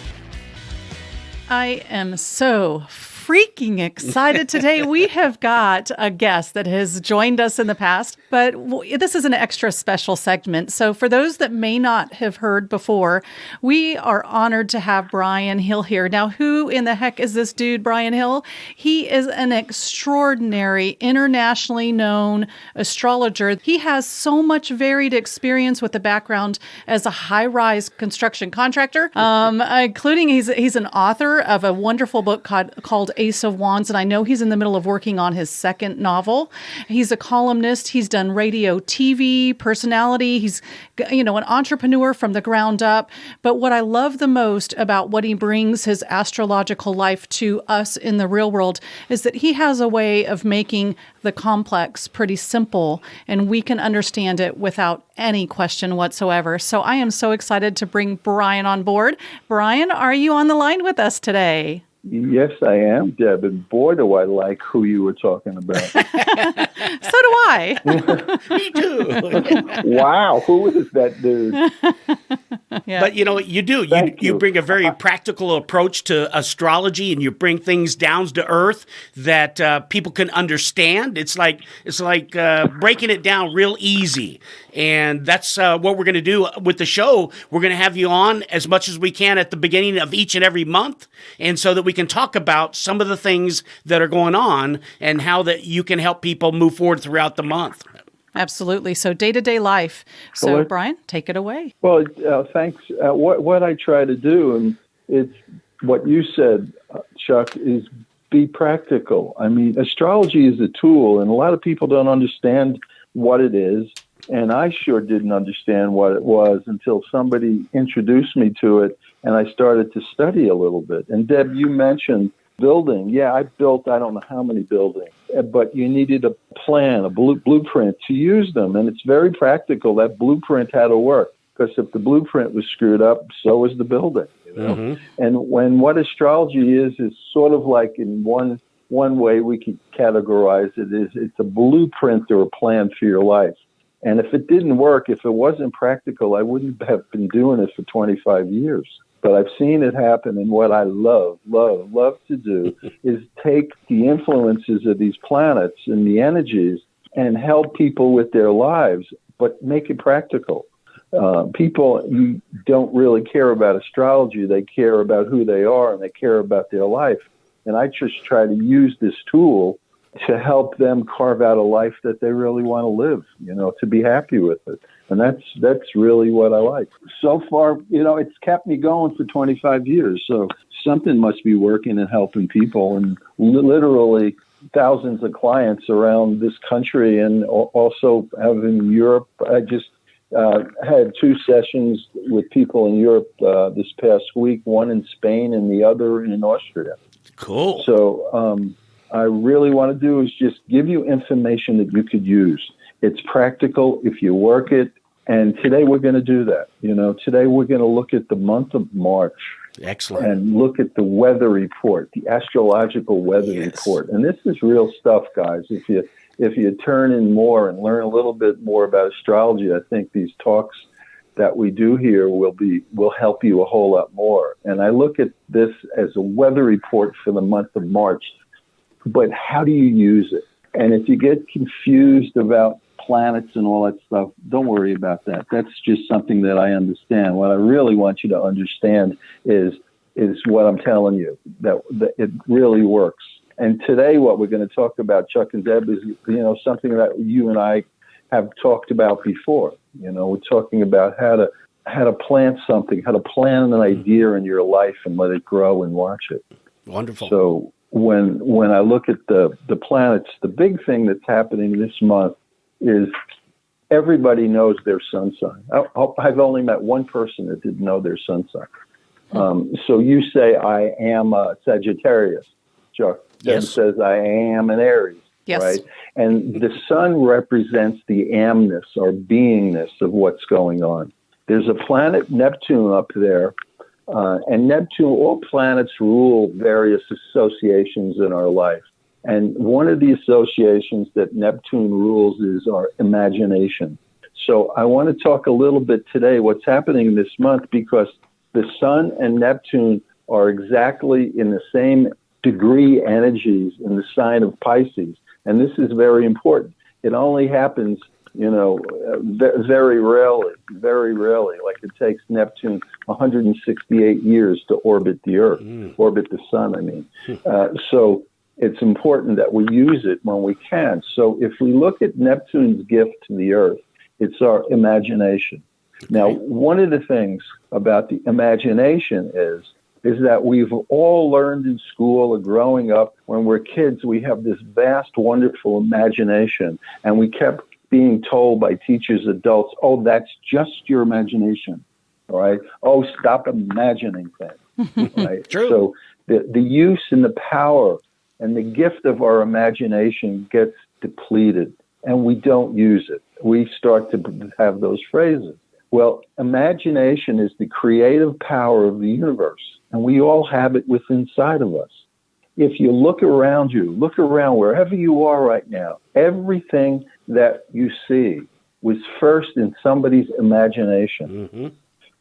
I am so freaking excited today. We have got a guest that has joined us in the past, but this is an extra special segment. So for those that may not have heard before, we are honored to have Brian Hill here. Now, who in the heck is this dude, Brian Hill? He is an extraordinary, internationally known astrologer. He has so much varied experience with a background as a high-rise construction contractor, including he's an author of a wonderful book called Ace of Wands, and I know he's in the middle of working on his second novel. He's a columnist. He's done radio, TV, personality. He's, an entrepreneur from the ground up. But what I love the most about what he brings his astrological life to us in the real world is that he has a way of making the complex pretty simple, and we can understand it without any question whatsoever. So I am so excited to bring Brian on board. Brian, are you on the line with us today? Yes, I am, Deb, and boy, do I like who you were talking about. So do I. Me too. Wow, who is that dude? Yeah. But you do. You bring a very practical approach to astrology, and you bring things down to earth that people can understand. It's like breaking it down real easy. And that's what we're going to do with the show. We're going to have you on as much as we can at the beginning of each and every month, and so that we can talk about some of the things that are going on and how that you can help people move forward throughout the month. Absolutely. So day-to-day life. So Brian, take it away. Well, thanks. What I try to do, and it's what you said, Chuck, is be practical. I mean, astrology is a tool, and a lot of people don't understand what it is. And I sure didn't understand what it was until somebody introduced me to it, and I started to study a little bit. And Deb, you mentioned building. Yeah, I built I don't know how many buildings, but you needed a plan, a blueprint to use them. And it's very practical. That blueprint had to work, because if the blueprint was screwed up, so was the building. Mm-hmm. And what astrology is sort of like, in one way we could categorize it, is it's a blueprint or a plan for your life. And if it didn't work, if it wasn't practical, I wouldn't have been doing it for 25 years. But I've seen it happen, and what I love to do is take the influences of these planets and the energies and help people with their lives, but make it practical. People don't really care about astrology. They care about who they are, and they care about their life. And I just try to use this tool to help them carve out a life that they really want to live, to be happy with it. And that's really what I like. So far, it's kept me going for 25 years. So something must be working and helping people. And literally thousands of clients around this country, and also have in Europe. I just had 2 sessions with people in Europe this past week, one in Spain and the other in Austria. Cool. So I really want to do is just give you information that you could use. It's practical if you work it. And today we're going to do that. Today we're going to look at the month of March. Excellent. And look at the weather report, the astrological weather report. And this is real stuff, guys. If you turn in more and learn a little bit more about astrology, I think these talks that we do here will help you a whole lot more. And I look at this as a weather report for the month of March. But how do you use it? And if you get confused about planets and all that stuff, don't worry about that. That's just something that I understand. What I really want you to understand is what I'm telling you, that it really works. And today what we're going to talk about, Chuck-n-Deb, is something that you and I have talked about before. We're talking about how to plant something, how to plant an idea in your life and let it grow and watch it. Wonderful. So when I look at the planets, the big thing that's happening this month is everybody knows their sun sign. I've only met one person that didn't know their sun sign. So you say, I am a Sagittarius. Chuck. Yes. Says, I am an Aries. Yes. Right? And the sun represents the amness or beingness of what's going on. There's a planet, Neptune, up there. And Neptune, all planets rule various associations in our life. And one of the associations that Neptune rules is our imagination. So I want to talk a little bit today what's happening this month, because the sun and Neptune are exactly in the same degree energies in the sign of Pisces. And this is very important. It only happens, very rarely. Like it takes Neptune 168 years to orbit the Earth, orbit the sun, I mean. So it's important that we use it when we can. So if we look at Neptune's gift to the Earth, it's our imagination. Now, one of the things about the imagination is that we've all learned in school or growing up, when we're kids, we have this vast, wonderful imagination. And we kept being told by teachers, adults, oh, that's just your imagination. All right. Oh, stop imagining things. Right. True. So the use and the power and the gift of our imagination gets depleted, and we don't use it. We start to have those phrases. Well, imagination is the creative power of the universe, and we all have it within inside of us. If you look around wherever you are right now, everything that you see was first in somebody's imagination. Mm-hmm.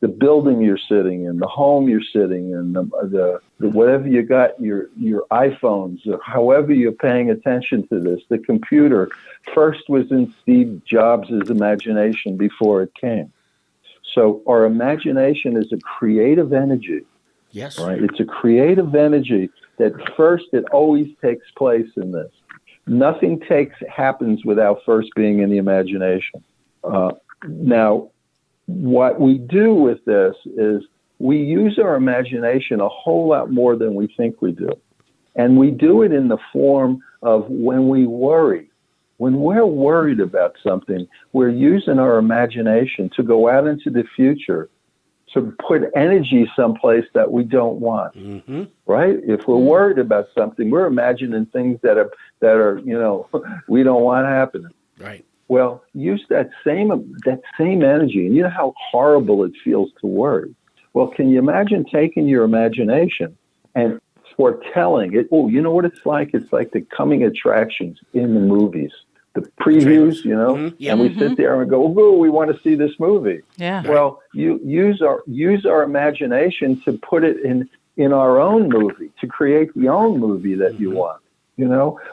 The building you're sitting in, the home you're sitting in, the whatever you got, your iPhones, or however you're paying attention to this, the computer first was in Steve Jobs' imagination before it came. So our imagination is a creative energy. Yes. Right? It's a creative energy that first, it always takes place in this. Nothing happens without first being in the imagination. Now, what we do with this is we use our imagination a whole lot more than we think we do. And we do it in the form of when we worry. When we're worried about something, we're using our imagination to go out into the future to put energy someplace that we don't want, right? If we're worried about something, we're imagining things that are we don't want happening. Right. Well, use that same energy, and you know how horrible it feels to worry. Well, can you imagine taking your imagination and foretelling it? Oh, you know what it's like? It's like the coming attractions in the movies. The previews, and we sit there and go, "Oh, we want to see this movie." Yeah. Well, you use our imagination to put it in our own movie, to create the own movie that you want.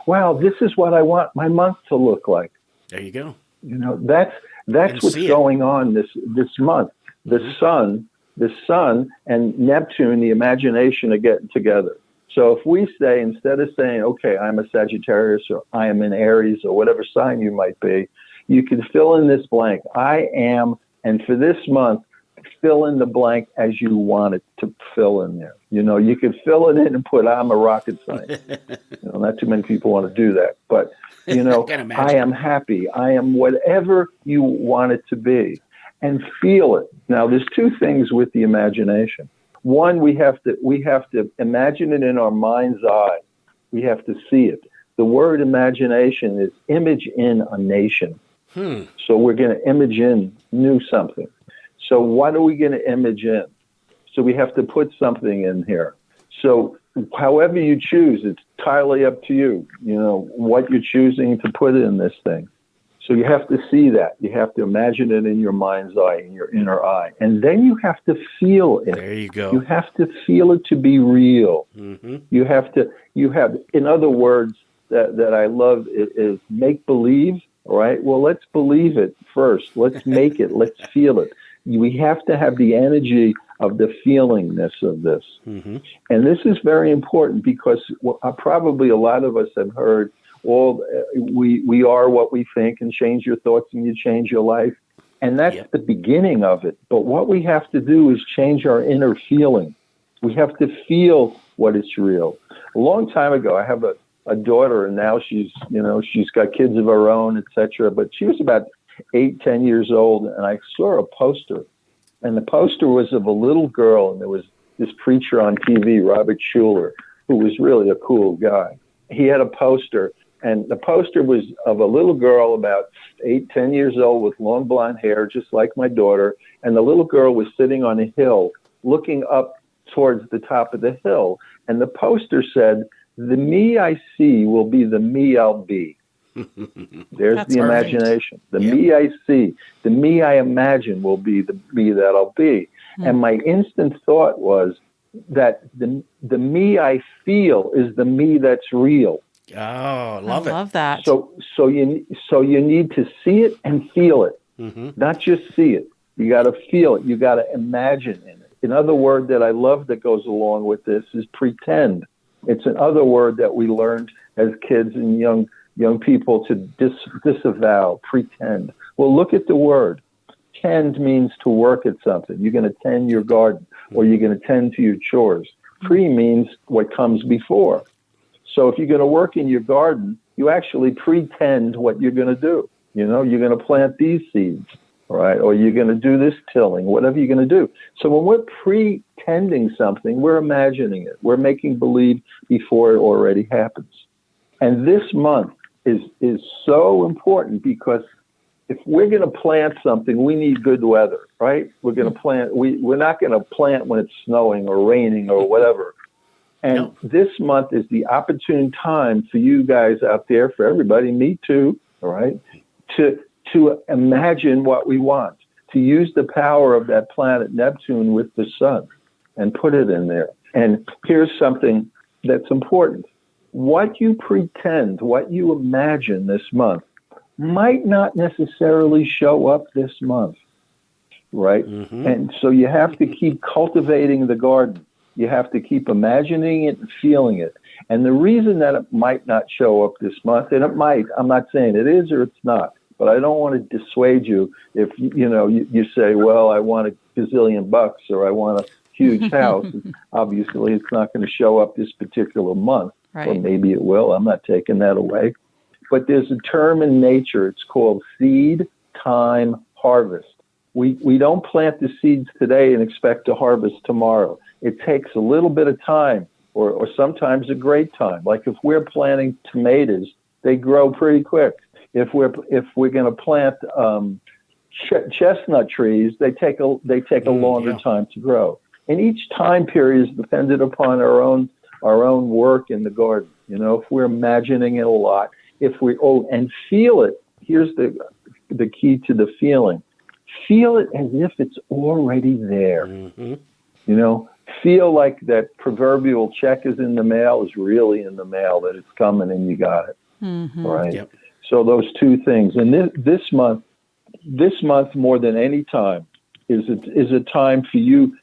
Wow, this is what I want my month to look like. There you go. That's what's going on this month. The sun and Neptune, the imagination, are getting together. So if we say, instead of saying, okay, I'm a Sagittarius or I am an Aries or whatever sign you might be, you can fill in this blank. I am, and for this month, fill in the blank as you want it to fill in there. You could fill it in and put, I'm a rocket sign. Not too many people want to do that. But, I am happy. I am whatever you want it to be. And feel it. Now, there's two things with the imagination. One, we have to imagine it in our mind's eye. We have to see it. The word imagination is image in a nation. So we're going to image in something. So what are we going to image in? So we have to put something in here. So however you choose, it's entirely up to you, what you're choosing to put in this thing. So you have to see that. You have to imagine it in your mind's eye, in your inner eye. And then you have to feel it. There you go. You have to feel it to be real. In other words, that I love is make believe, all right? Well, let's believe it first. Let's make it. Let's feel it. We have to have the energy of the feelingness of this. And this is very important because probably a lot of us have heard, we are what we think, and change your thoughts and you change your life. And that's the beginning of it. But what we have to do is change our inner feeling. We have to feel what is real. A long time ago, I have a daughter, and now she's got kids of her own, etc. But she was about 8-10 years old, and I saw a poster. And the poster was of a little girl, and there was this preacher on TV, Robert Schuller, who was really a cool guy. He had a poster, and the poster was of a little girl about 8-10 years old with long blonde hair, just like my daughter. And the little girl was sitting on a hill, looking up towards the top of the hill. And the poster said, "The me I see will be the me I'll be." There's the imagination. The me I see, the me I imagine will be the me that I'll be. And my instant thought was, the me I feel is the me that's real. Oh, love it. I love that. So you need to see it and feel it, not just see it. You got to feel it. You got to imagine in it. Another word that I love that goes along with this is pretend. It's another word that we learned as kids and young people to disavow, pretend. Well, look at the word. Tend means to work at something. You're going to tend your garden, or you're going to tend to your chores. Pre means what comes before. So if you're going to work in your garden, you actually pretend what you're going to do. You're going to plant these seeds, right? Or you're going to do this tilling, whatever you're going to do. So when we're pretending something, we're imagining it. We're making believe before it already happens. And this month is so important because if we're going to plant something, we need good weather, right? We're going to plant. We're not going to plant when it's snowing or raining or whatever. And this month is the opportune time for you guys out there, for everybody, me too, all right, to imagine what we want, to use the power of that planet Neptune with the sun and put it in there. And here's something that's important. What you pretend, what you imagine this month might not necessarily show up this month, right? And so you have to keep cultivating the garden. You have to keep imagining it and feeling it. And the reason that it might not show up this month, and it might, I'm not saying it is or it's not, but I don't want to dissuade you if, you say, well, I want a gazillion bucks or I want a huge house. Obviously, it's not going to show up this particular month. Right. Or maybe it will. I'm not taking that away. But there's a term in nature. It's called seed time harvest. We don't plant the seeds today and expect to harvest tomorrow. It takes a little bit of time or sometimes a great time. Like if we're planting tomatoes, they grow pretty quick. If we're going to plant chestnut trees, they take a longer time to grow. And each time period is dependent upon our own work in the garden. If we're imagining it a lot, and feel it. Here's the key to the feeling. Feel it as if it's already there. Feel like that proverbial check is in the mail is really in the mail, that it's coming and you got it. Right. Yep. So those two things. And this month more than any time is a time for you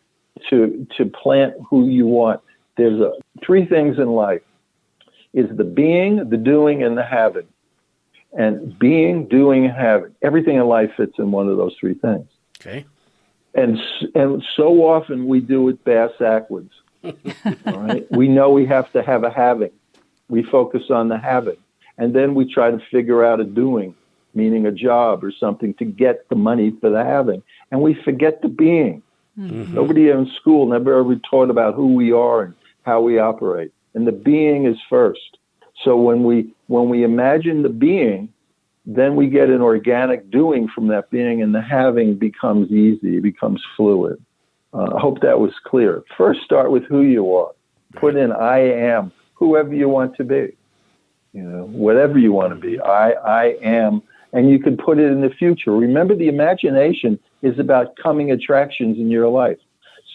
to plant who you want. There's three things in life: is the being, the doing, and the having. And being, doing, and having. Everything in life fits in one of those three things. Okay. And so often we do it backwards. All right. We know we have to have a having. We focus on the having. And then we try to figure out a doing, meaning a job or something, to get the money for the having. And we forget the being. Nobody in school never ever taught about who we are and how we operate. And the being is first. So when we imagine the being, then we get an organic doing from that being, and the having becomes easy, it becomes fluid. I hope that was clear. First, start with who you are. Put in I am, whoever you want to be. Whatever you want to be. I am. And you can put it in the future. Remember, the imagination is about coming attractions in your life.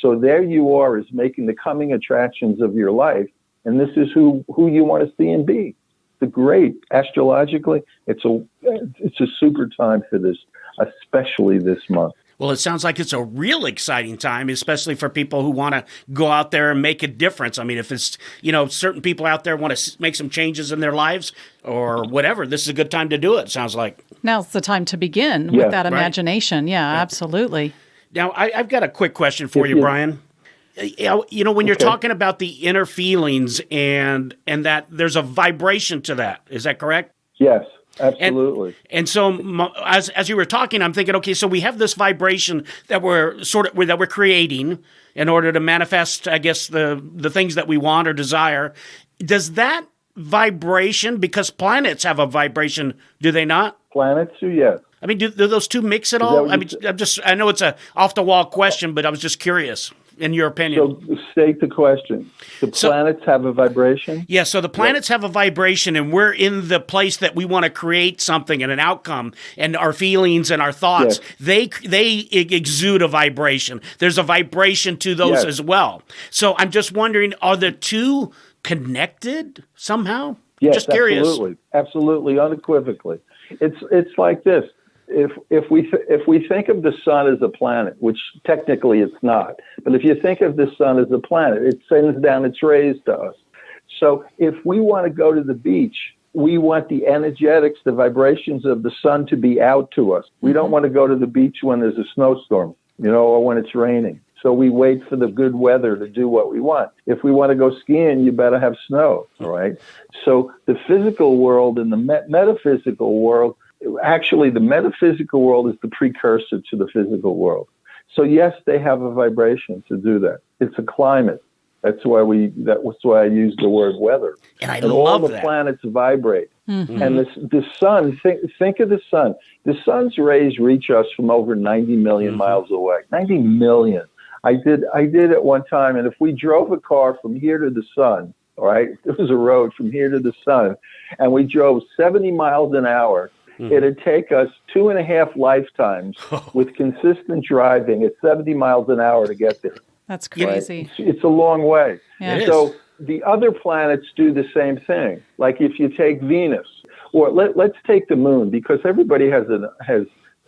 So there you are, is making the coming attractions of your life. And this is who you want to see and be. It's great. Astrologically, it's a super time for this, especially this month. Well, it sounds like it's a real exciting time, especially for people who want to go out there and make a difference. I mean, if it's, certain people out there want to make some changes in their lives or whatever, this is a good time to do it, sounds like. Now's the time to begin with that imagination. Right. Yeah, absolutely. Now, I've got a quick question for you, Brian. When you're talking about the inner feelings and that there's a vibration to that, is that correct? Yes. Absolutely. And so as you were talking, I'm thinking, okay, so we have this vibration that we're creating in order to manifest, I guess, the things that we want or desire. Does that vibration, because planets have a vibration, do they not? Planets do, yes. I mean, do those two mix at all? I mean, I know it's a off the wall question, but I was just curious. in your opinion? So state the question. The planets have a vibration? Yeah, so the planets have a vibration, and we're in the place that we want to create something and an outcome, and our feelings and our thoughts, they exude a vibration. There's a vibration to those as well. So I'm just wondering, are the two connected somehow? Yes, just curious. Absolutely, unequivocally. It's like this. If we think of the sun as a planet, which technically it's not, but if you think of the sun as a planet, it sends down its rays to us. So if we want to go to the beach, we want the energetics, the vibrations of the sun to be out to us. We don't want to go to the beach when there's a snowstorm, or when it's raining. So we wait for the good weather to do what we want. If we want to go skiing, you better have snow, all right? So the physical world and the metaphysical world, actually the metaphysical world is the precursor to the physical world. So yes, they have a vibration to do that. It's a climate. That's why I use the word weather. And I love all the planets vibrate. Mm-hmm. And the sun, think of the sun. The sun's rays reach us from over 90 million miles away. 90 million. I did it one time, and if we drove a car from here to the sun, all right, there was a road from here to the sun, and we drove 70 miles an hour, it'd take us 2.5 lifetimes with consistent driving at 70 miles an hour to get there. That's crazy. Right? It's a long way. Yeah. So the other planets do the same thing. Like if you take Venus, or let's take the moon, because everybody has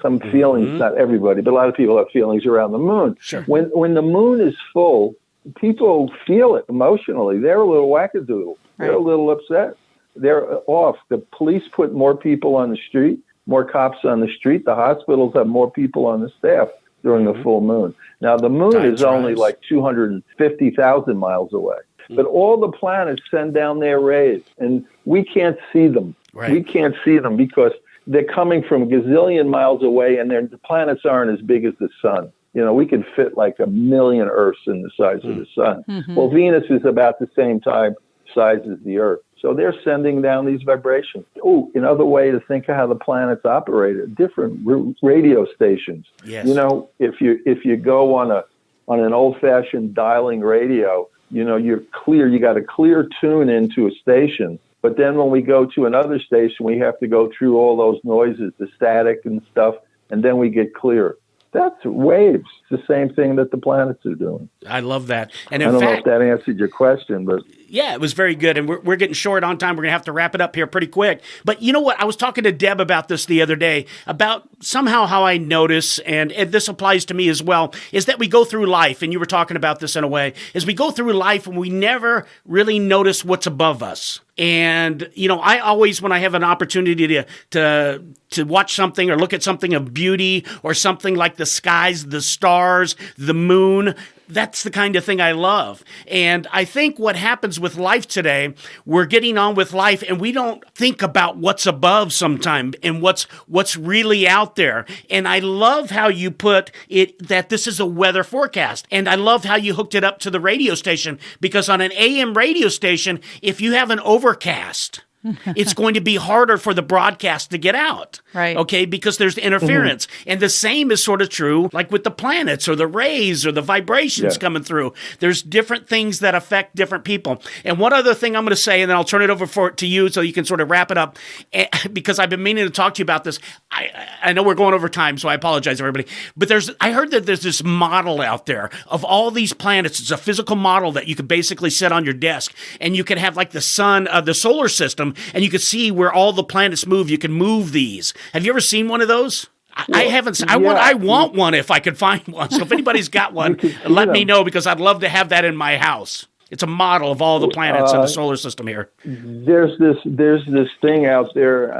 some feelings, not everybody, but a lot of people have feelings around the moon. Sure. When the moon is full, people feel it emotionally. They're a little wackadoodle. Right. They're a little upset. They're off. The police put more people on the street, more cops on the street. The hospitals have more people on the staff during the full moon. Now, the moon is only like 250,000 miles away. But all the planets send down their rays, and we can't see them. Right. We can't see them because they're coming from a gazillion miles away, and the planets aren't as big as the sun. We can fit like 1 million Earths in the size of the sun. Mm-hmm. Well, Venus is about the same size as the Earth. So they're sending down these vibrations. Oh, another way to think of how the planets operate are different radio stations. Yes. If you go on an old-fashioned dialing radio, you're clear. You got a clear tune into a station. But then when we go to another station, we have to go through all those noises, the static and stuff, and then we get clear. That's waves. It's the same thing that the planets are doing. I love that. And I don't know if that answered your question, but... Yeah, it was very good. And we're getting short on time. We're going to have to wrap it up here pretty quick. But you know what? I was talking to Deb about this the other day, about somehow how I notice, and this applies to me as well, is that we go through life, and you were talking about this in a way, is we go through life and we never really notice what's above us. And, I always, when I have an opportunity to watch something or look at something of beauty or something like the skies, the stars, the moon, that's the kind of thing I love. And I think what happens with life today, we're getting on with life and we don't think about what's above sometime and what's really out there. And I love how you put it that this is a weather forecast. And I love how you hooked it up to the radio station, because on an AM radio station, if you have an overcast, it's going to be harder for the broadcast to get out. Right. Okay, because there's interference. Mm-hmm. And the same is sort of true like with the planets or the rays or the vibrations coming through. There's different things that affect different people. And one other thing I'm going to say, and then I'll turn it over to you so you can sort of wrap it up, because I've been meaning to talk to you about this. I know we're going over time, so I apologize, everybody. But I heard that there's this model out there of all these planets. It's a physical model that you could basically set on your desk, and you could have like the sun, the solar system, and you can see where all the planets move. You can move these. Have you ever seen one of those? I haven't. I want one if I could find one. So if anybody's got one, let me know, because I'd love to have that in my house. It's a model of all the planets in the solar system here. There's this thing out there.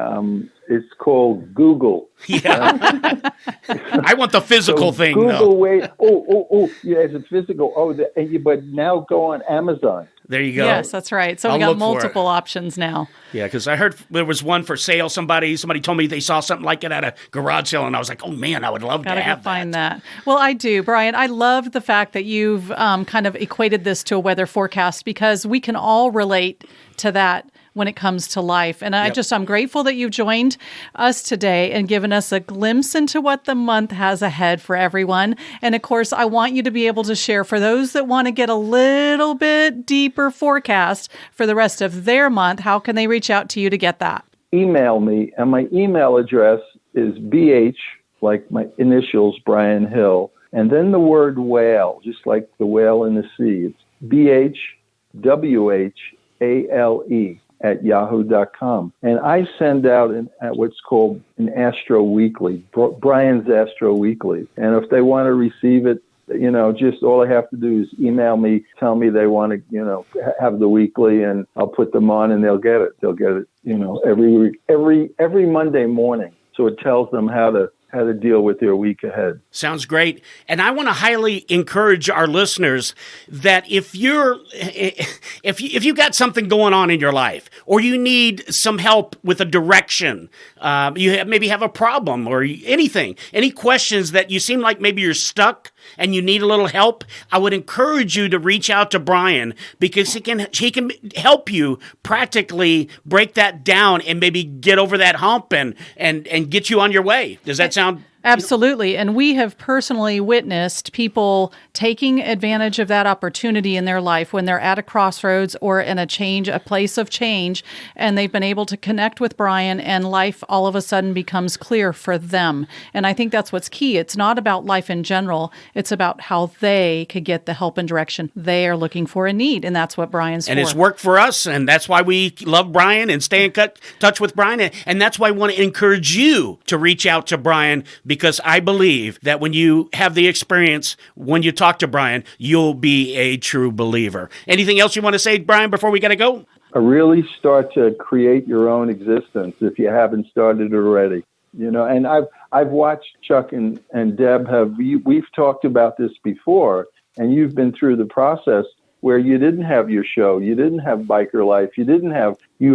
It's called Google. Yeah. I want the physical thing, Google, though. Yeah, it's a physical. But now go on Amazon. There you go. Yes, that's right. So we got multiple options now. Yeah, because I heard there was one for sale. Somebody told me they saw something like it at a garage sale, and I was like, oh, man, I would love to have that. Find that. Well, I do, Brian. I love the fact that you've kind of equated this to a weather forecast, because we can all relate to that when it comes to life. And I'm grateful that you've joined us today and given us a glimpse into what the month has ahead for everyone. And of course, I want you to be able to share for those that want to get a little bit deeper forecast for the rest of their month. How can they reach out to you to get that? Email me, and my email address is BH, like my initials, Brian Hill, and then the word whale, just like the whale in the sea. It's BHWHALE@yahoo.com. And I send out what's called an Astro Weekly, Brian's Astro Weekly. And if they want to receive it, just all they have to do is email me, tell me they want to, have the weekly, and I'll put them on, and they'll get it. They'll get it, every week, every Monday morning. So it tells them how to deal with their week ahead. Sounds great. And I want to highly encourage our listeners that if you got something going on in your life, or you need some help with a direction, maybe have a problem or anything, any questions that you seem like maybe you're stuck and you need a little help, I would encourage you to reach out to Brian, because he can help you practically break that down and maybe get over that hump and get you on your way. Does that sound? Absolutely. And we have personally witnessed people taking advantage of that opportunity in their life when they're at a crossroads or in a place of change, and they've been able to connect with Brian, and life all of a sudden becomes clear for them. And I think that's what's key. It's not about life in general. It's about how they could get the help and direction they are looking for and need. And that's what Brian's for. And it's worked for us. And that's why we love Brian and stay in touch with Brian. And that's why I want to encourage you to reach out to Brian, because I believe that when you have the experience, when you talk to Brian, you'll be a true believer. Anything else you want to say, Brian, before we got to go? Really start to create your own existence if you haven't started already. And I've watched Chuck and Deb we've talked about this before, and you've been through the process where you didn't have your show, you didn't have Biker Life, you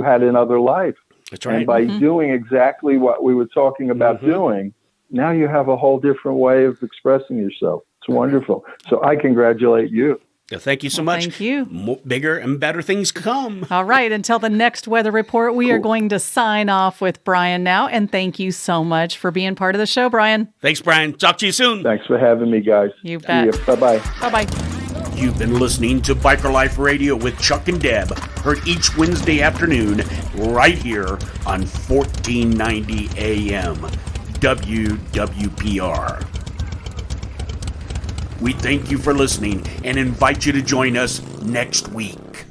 had another life. That's right. And by doing exactly what we were talking about doing, now you have a whole different way of expressing yourself. It's wonderful. So I congratulate you. Thank you so much. Thank you. Bigger and better things come. All right. Until the next weather report, we are going to sign off with Brian now. And thank you so much for being part of the show, Brian. Thanks, Brian. Talk to you soon. Thanks for having me, guys. You bet. See you. Bye-bye. Bye-bye. You've been listening to Biker Life Radio with Chuck and Deb, heard each Wednesday afternoon right here on 1490 AM. WWPR. We thank you for listening and invite you to join us next week.